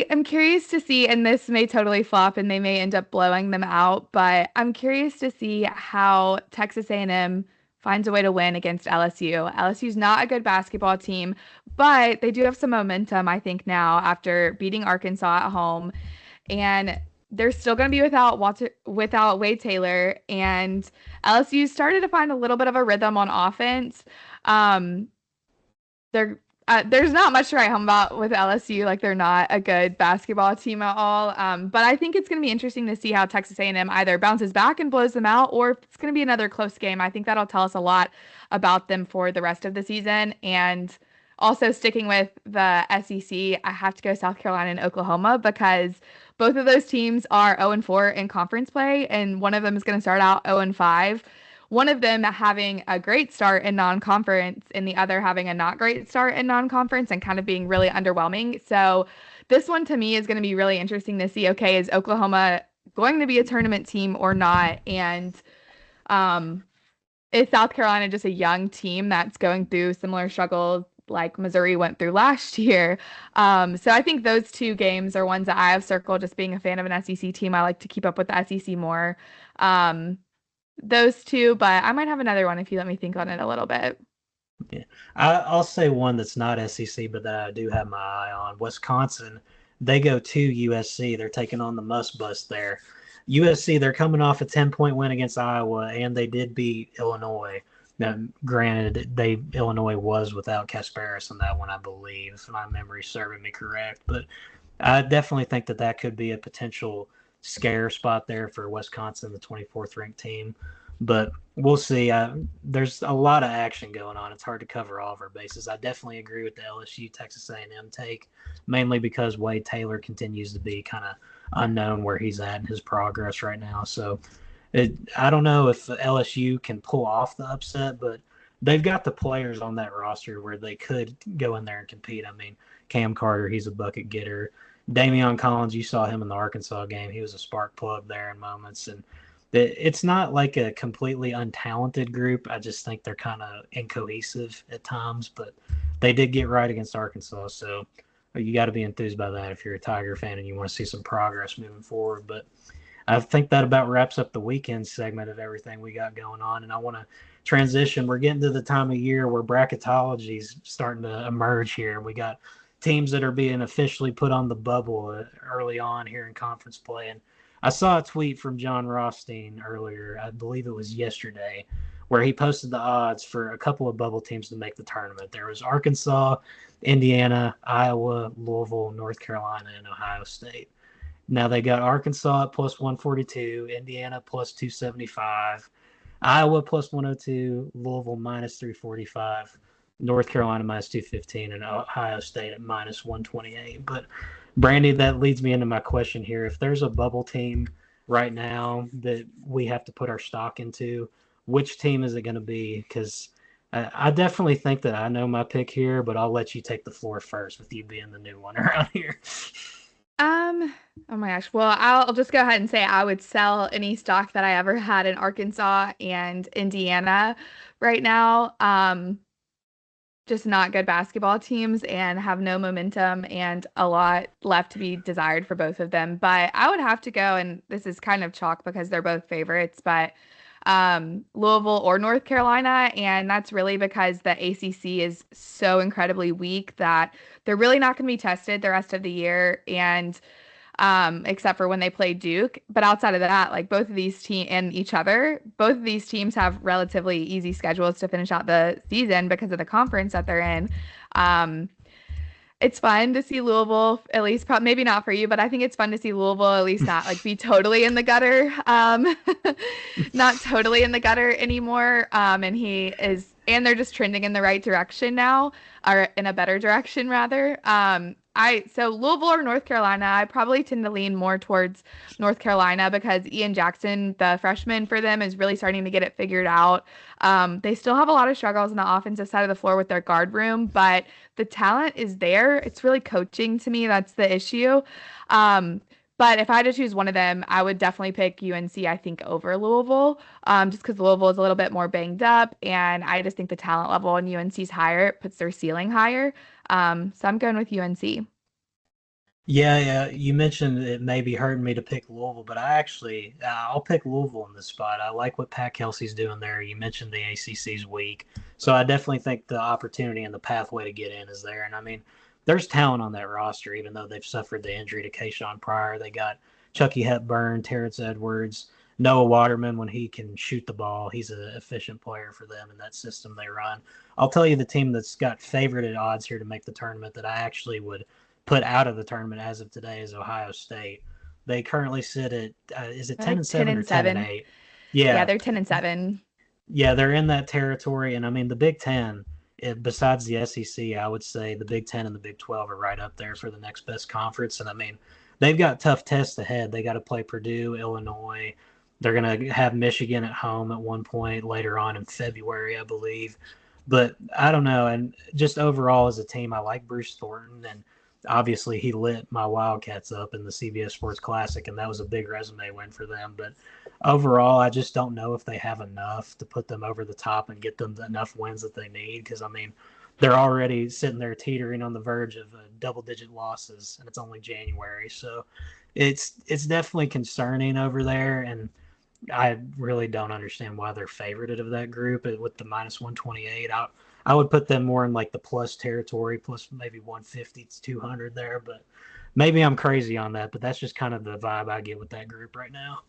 am curious to see, and this may totally flop and they may end up blowing them out, but I'm curious to see how Texas A&M finds a way to win against LSU. LSU's not a good basketball team, but they do have some momentum, I think, now after beating Arkansas at home. And they're still going to be without Wade Taylor, and LSU started to find a little bit of a rhythm on offense. Um, there's not much to write home about with LSU. Like, they're not a good basketball team at all. But I think it's going to be interesting to see how Texas A&M either bounces back and blows them out, or if it's going to be another close game. I think that'll tell us a lot about them for the rest of the season. And also, sticking with the SEC, I have to go South Carolina and Oklahoma because both of those teams are 0-4 in conference play, and one of them is going to start out 0-5. One of them having a great start in non-conference and the other having a not great start in non-conference and kind of being really underwhelming. So this one to me is going to be really interesting to see, okay, is Oklahoma going to be a tournament team or not? And is South Carolina just a young team that's going through similar struggles like Missouri went through last year? So I think those two games are ones that I have circled. Just being a fan of an SEC team, I like to keep up with the SEC more. Those two, but I might have another one if you let me think on it a little bit. Yeah, I'll say one that's not SEC, but that I do have my eye on. Wisconsin, they go to USC. They're taking on the Must Bus there. USC, they're coming off a 10-point win against Iowa, and they did beat Illinois. Now, granted, Illinois was without Kasparis in that one, I believe, if my memory's serving me correct. But I definitely think that could be a potential scare spot there for Wisconsin, the 24th ranked team. But we'll see. There's a lot of action going on. It's hard to cover all of our bases. I definitely agree with the LSU Texas A&M take, mainly because Wade Taylor continues to be kind of unknown where he's at in his progress right now. So I don't know if LSU can pull off the upset, but they've got the players on that roster where they could go in there and compete. I mean, Cam Carter, he's a bucket getter. Dameon Collins, you saw him in the Arkansas game. He was a spark plug there in moments. And it's not like a completely untalented group. I just think they're kind of incohesive at times, but they did get right against Arkansas. So you got to be enthused by that if you're a Tiger fan and you want to see some progress moving forward. But I think that about wraps up the weekend segment of everything we got going on. And I want to transition. We're getting to the time of year where bracketology is starting to emerge here. We got teams that are being officially put on the bubble early on here in conference play. And I saw a tweet from John Rothstein earlier, I believe it was yesterday, where he posted the odds for a couple of bubble teams to make the tournament. There was Arkansas, Indiana, Iowa, Louisville, North Carolina, and Ohio State. Now they got Arkansas at plus 142, Indiana plus 275, Iowa plus 102, Louisville minus 345, North Carolina minus 215, and Ohio State at minus 128. But Brandie, that leads me into my question here. If there's a bubble team right now that we have to put our stock into, which team is it going to be? Because I definitely think that I know my pick here, but I'll let you take the floor first with you being the new one around here. Oh my gosh. Well, I'll just go ahead and say I would sell any stock that I ever had in Arkansas and Indiana right now. Just not good basketball teams and have no momentum and a lot left to be desired for both of them. But I would have to go, and this is kind of chalk because they're both favorites, but Louisville or North Carolina. And that's really because the ACC is so incredibly weak that they're really not going to be tested the rest of the year. And except for when they play Duke. But outside of that, like both of these teams and each other, both of these teams have relatively easy schedules to finish out the season because of the conference that they're in. It's fun to see Louisville, at least maybe not for you, but I think it's fun to see Louisville at least not like be totally in the gutter, not totally in the gutter anymore. And he is and they're just trending in the right direction now, or in a better direction rather. So Louisville or North Carolina, I probably tend to lean more towards North Carolina because Ian Jackson, the freshman for them, is really starting to get it figured out. They still have a lot of struggles on the offensive side of the floor with their guard room, but the talent is there. It's really coaching to me that's the issue. But if I had to choose one of them, I would definitely pick UNC, I think, over Louisville, just because Louisville is a little bit more banged up, and I just think the talent level in UNC's higher. It puts their ceiling higher. So I'm going with UNC. Yeah. You mentioned it may be hurting me to pick Louisville, but I'll pick Louisville in this spot. I like what Pat Kelsey's doing there. You mentioned the ACC's weak, so I definitely think the opportunity and the pathway to get in is there. And I mean, there's talent on that roster, even though they've suffered the injury to Kayshawn Pryor. They got Chucky Hepburn, Terrence Edwards, Noah Waterman when he can shoot the ball. He's an efficient player for them in that system they run. I'll tell you the team that's got favored at odds here to make the tournament that I actually would put out of the tournament as of today is Ohio State. They currently sit at is it They're 10 like and 10 7 or and 10 and 7. 8? Yeah, Yeah, they're 10 and 7. yeah, they're in that territory, and I mean the Big Ten. Besides the SEC, I would say the Big Ten and the Big 12 are right up there for the next best conference. And I mean, they've got tough tests ahead. They got to play Purdue, Illinois. They're going to have Michigan at home at one point later on in February, I believe. But I don't know. And just overall as a team, I like Bruce Thornton. And obviously, he lit my Wildcats up in the CBS Sports Classic, and that was a big resume win for them. But overall, I just don't know if they have enough to put them over the top and get them enough wins that they need. Because I mean, they're already sitting there teetering on the verge of double-digit losses, and it's only January, so it's definitely concerning over there. And I really don't understand why they're favorited of that group with the minus 128. I would put them more in like the plus territory, plus maybe 150 to 200 there. But maybe I'm crazy on that. But that's just kind of the vibe I get with that group right now.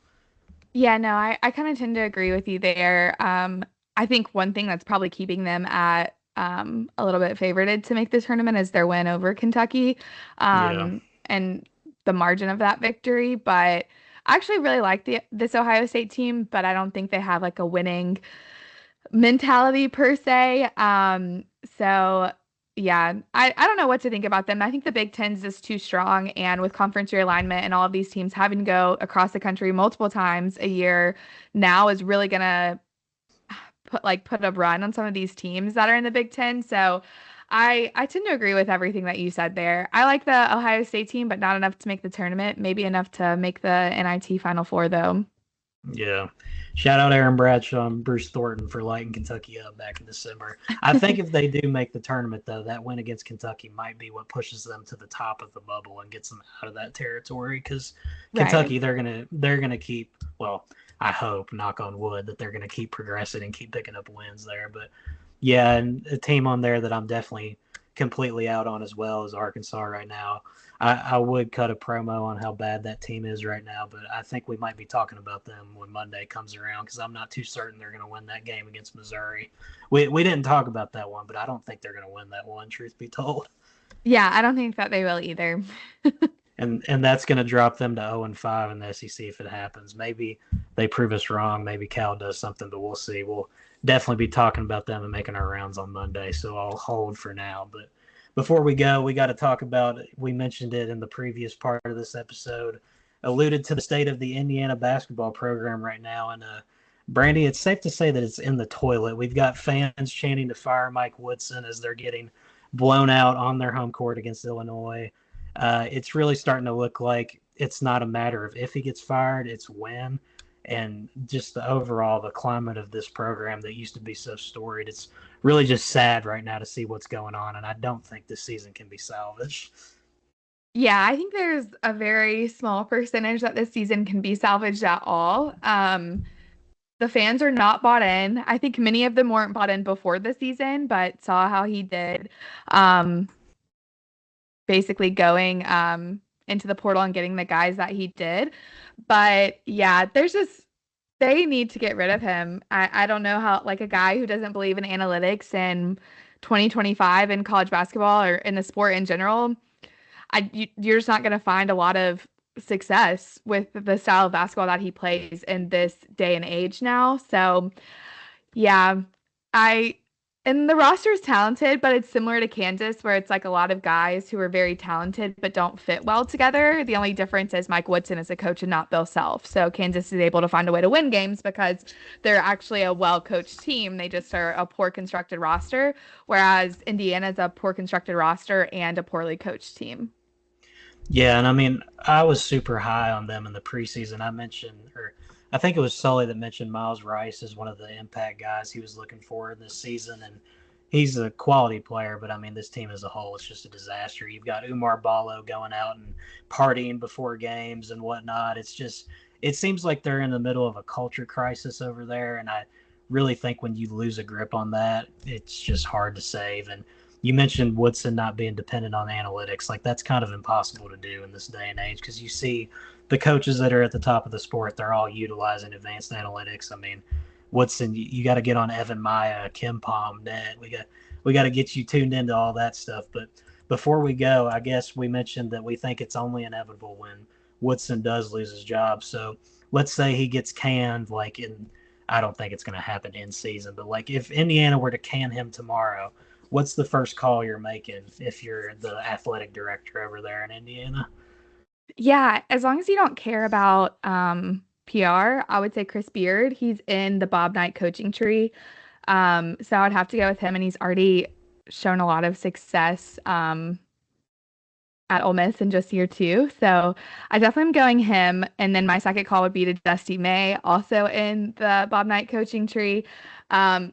Yeah, no, I kind of tend to agree with you there. I think one thing that's probably keeping them at a little bit favorited to make the tournament is their win over Kentucky, Yeah. and the margin of that victory. But I actually really like this Ohio State team, but I don't think they have like a winning mentality per se. So yeah, I don't know what to think about them. I think the Big Ten's just too strong, and with conference realignment and all of these teams having to go across the country multiple times a year now is really gonna put a run on some of these teams that are in the Big Ten. So I tend to agree with everything that you said there. I like the Ohio State team, but not enough to make the tournament. Maybe enough to make the NIT Final Four though. Yeah. Shout out Aaron Bradshaw and Bruce Thornton for lighting Kentucky up back in December. I think if they do make the tournament, though, that win against Kentucky might be what pushes them to the top of the bubble and gets them out of that territory. Because Right. Kentucky, they're gonna keep. Well, I hope, knock on wood, that they're gonna keep progressing and keep picking up wins there. But yeah, and a team on there that I'm definitely completely out on as well is Arkansas right now. I would cut a promo on how bad that team is right now, but I think we might be talking about them when Monday comes around because I'm not too certain they're going to win that game against Missouri. We didn't talk about that one, but I don't think they're going to win that one, truth be told. Yeah, I don't think that they will either. And that's going to drop them to 0-5 in the SEC if it happens. Maybe they prove us wrong. Maybe Cal does something, but we'll see. We'll definitely be talking about them and making our rounds on Monday, so I'll hold for now. But before we go, we got to talk about, we mentioned it in the previous part of this episode, alluded to the state of the Indiana basketball program right now. And Brandie, it's safe to say that it's in the toilet. We've got fans chanting to fire Mike Woodson as they're getting blown out on their home court against Illinois. It's really starting to look like it's not a matter of if he gets fired, it's when. And just the climate of this program that used to be so storied, it's really just sad right now to see what's going on. And I don't think this season can be salvaged. Yeah, I think there's a very small percentage that this season can be salvaged at all. The fans are not bought in. I think many of them weren't bought in before the season, but saw how he did. Um, Basically going into the portal and getting the guys that he did. But yeah, they need to get rid of him. I don't know how, like, a guy who doesn't believe in analytics in 2025 in college basketball or in the sport in general, you're just not going to find a lot of success with the style of basketball that he plays in this day and age now. So yeah, I And the roster is talented, but it's similar to Kansas, where it's like a lot of guys who are very talented but don't fit well together. The only difference is Mike Woodson is a coach and not Bill Self. So Kansas is able to find a way to win games because they're actually a well-coached team. They just are a poor constructed roster, whereas Indiana's a poor constructed roster and a poorly coached team. Yeah, and I mean, I was super high on them in the preseason. I think it was Sully that mentioned Miles Rice as one of the impact guys he was looking for this season, and he's a quality player. But I mean, this team as a whole is just a disaster. You've got Umar Ballo going out and partying before games and whatnot. It seems like they're in the middle of a culture crisis over there, and I really think when you lose a grip on that, it's just hard to save. And you mentioned Woodson not being dependent on analytics. Like, that's kind of impossible to do in this day and age because you see the coaches that are at the top of the sport, they're all utilizing advanced analytics. I mean, Woodson, you got to get on Evan Maya, Kim Palm, Net. We got to get you tuned into all that stuff. But before we go, I guess we mentioned that we think it's only inevitable when Woodson does lose his job. So let's say he gets canned, I don't think it's going to happen in season, but like if Indiana were to can him tomorrow, what's the first call you're making if you're the athletic director over there in Indiana? Yeah, as long as you don't care about PR, I would say Chris Beard. He's in the Bob Knight coaching tree. So I would have to go with him, and he's already shown a lot of success at Ole Miss in just year two. So I definitely am going him. And then my second call would be to Dusty May, also in the Bob Knight coaching tree.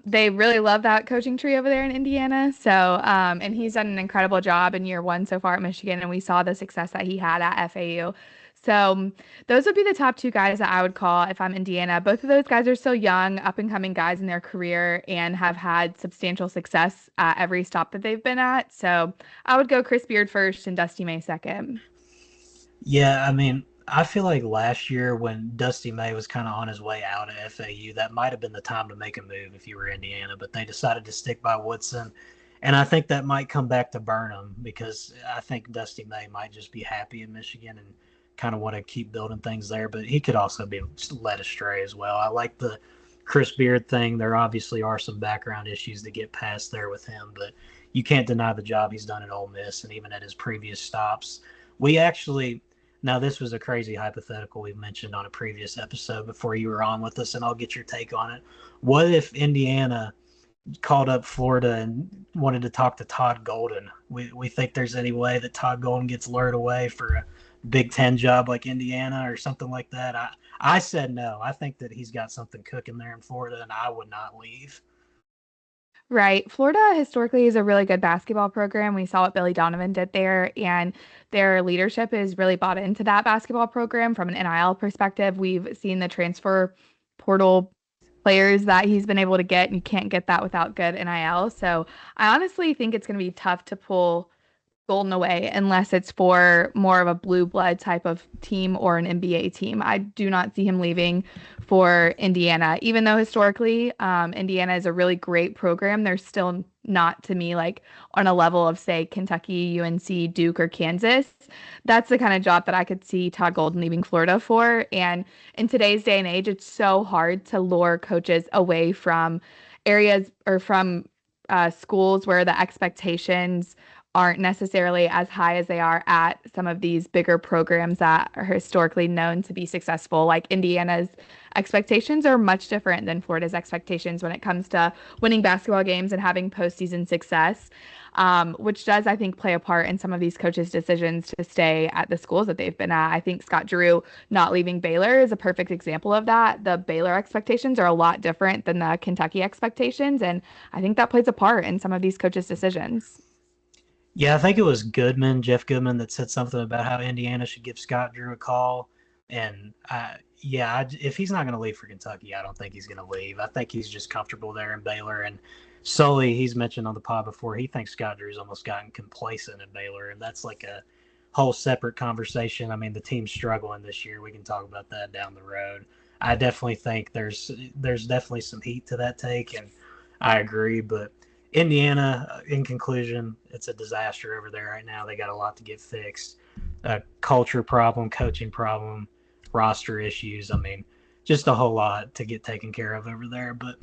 They really love that coaching tree over there in Indiana. So, and he's done an incredible job in year one so far at Michigan, and we saw the success that he had at FAU. So those would be the top two guys that I would call if I'm Indiana. Both of those guys are still young, up and coming guys in their career and have had substantial success at every stop that they've been at. So I would go Chris Beard first and Dusty May second. Yeah, I mean, I feel like last year when Dusty May was kind of on his way out of FAU, that might have been the time to make a move if you were Indiana, but they decided to stick by Woodson. And I think that might come back to burn him because I think Dusty May might just be happy in Michigan and kind of want to keep building things there, but he could also be led astray as well. I like the Chris Beard thing. There obviously are some background issues to get past there with him, but you can't deny the job he's done at Ole Miss and even at his previous stops. We actually Now, this was a crazy hypothetical we mentioned on a previous episode before you were on with us, and I'll get your take on it. What if Indiana called up Florida and wanted to talk to Todd Golden? We think there's any way that Todd Golden gets lured away for a Big Ten job like Indiana or something like that. I said no. I think that he's got something cooking there in Florida, and I would not leave. Right. Florida historically is a really good basketball program. We saw what Billy Donovan did there, and their leadership is really bought into that basketball program from an NIL perspective. We've seen the transfer portal players that he's been able to get, and you can't get that without good NIL. So I honestly think it's going to be tough to pull Golden away unless it's for more of a blue blood type of team or an NBA team. I do not see him leaving for Indiana, even though historically Indiana is a really great program. They're still not, to me, like on a level of, say, Kentucky, UNC, Duke, or Kansas. That's the kind of job that I could see Todd Golden leaving Florida for. And in today's day and age, it's so hard to lure coaches away from areas or from schools where the expectations aren't necessarily as high as they are at some of these bigger programs that are historically known to be successful. Like Indiana's expectations are much different than Florida's expectations when it comes to winning basketball games and having postseason success, which does, I think, play a part in some of these coaches' decisions to stay at the schools that they've been at. I think Scott Drew not leaving Baylor is a perfect example of that. The Baylor expectations are a lot different than the Kentucky expectations, and I think that plays a part in some of these coaches' decisions. Yeah, I think it was Jeff Goodman, that said something about how Indiana should give Scott Drew a call. And if he's not going to leave for Kentucky, I don't think he's going to leave. I think he's just comfortable there in Baylor. And Sully, he's mentioned on the pod before, he thinks Scott Drew's almost gotten complacent at Baylor. And that's like a whole separate conversation. I mean, the team's struggling this year. We can talk about that down the road. I definitely think there's definitely some heat to that take, and I agree. But Indiana, in conclusion, it's a disaster over there right now. They got a lot to get fixed. A culture problem, coaching problem, roster issues. I mean, just a whole lot to get taken care of over there. But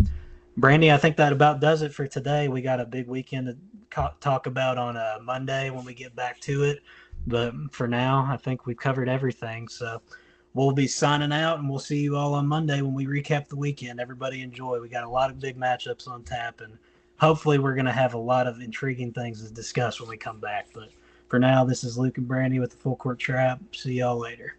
Brandie, I think that about does it for today. We got a big weekend to talk about on Monday when we get back to it. But for now, I think we've covered everything. So we'll be signing out, and we'll see you all on Monday when we recap the weekend. Everybody enjoy. We got a lot of big matchups on tap, and hopefully we're going to have a lot of intriguing things to discuss when we come back. But for now, this is Luke and Brandie with the Full Court Trap. See y'all later.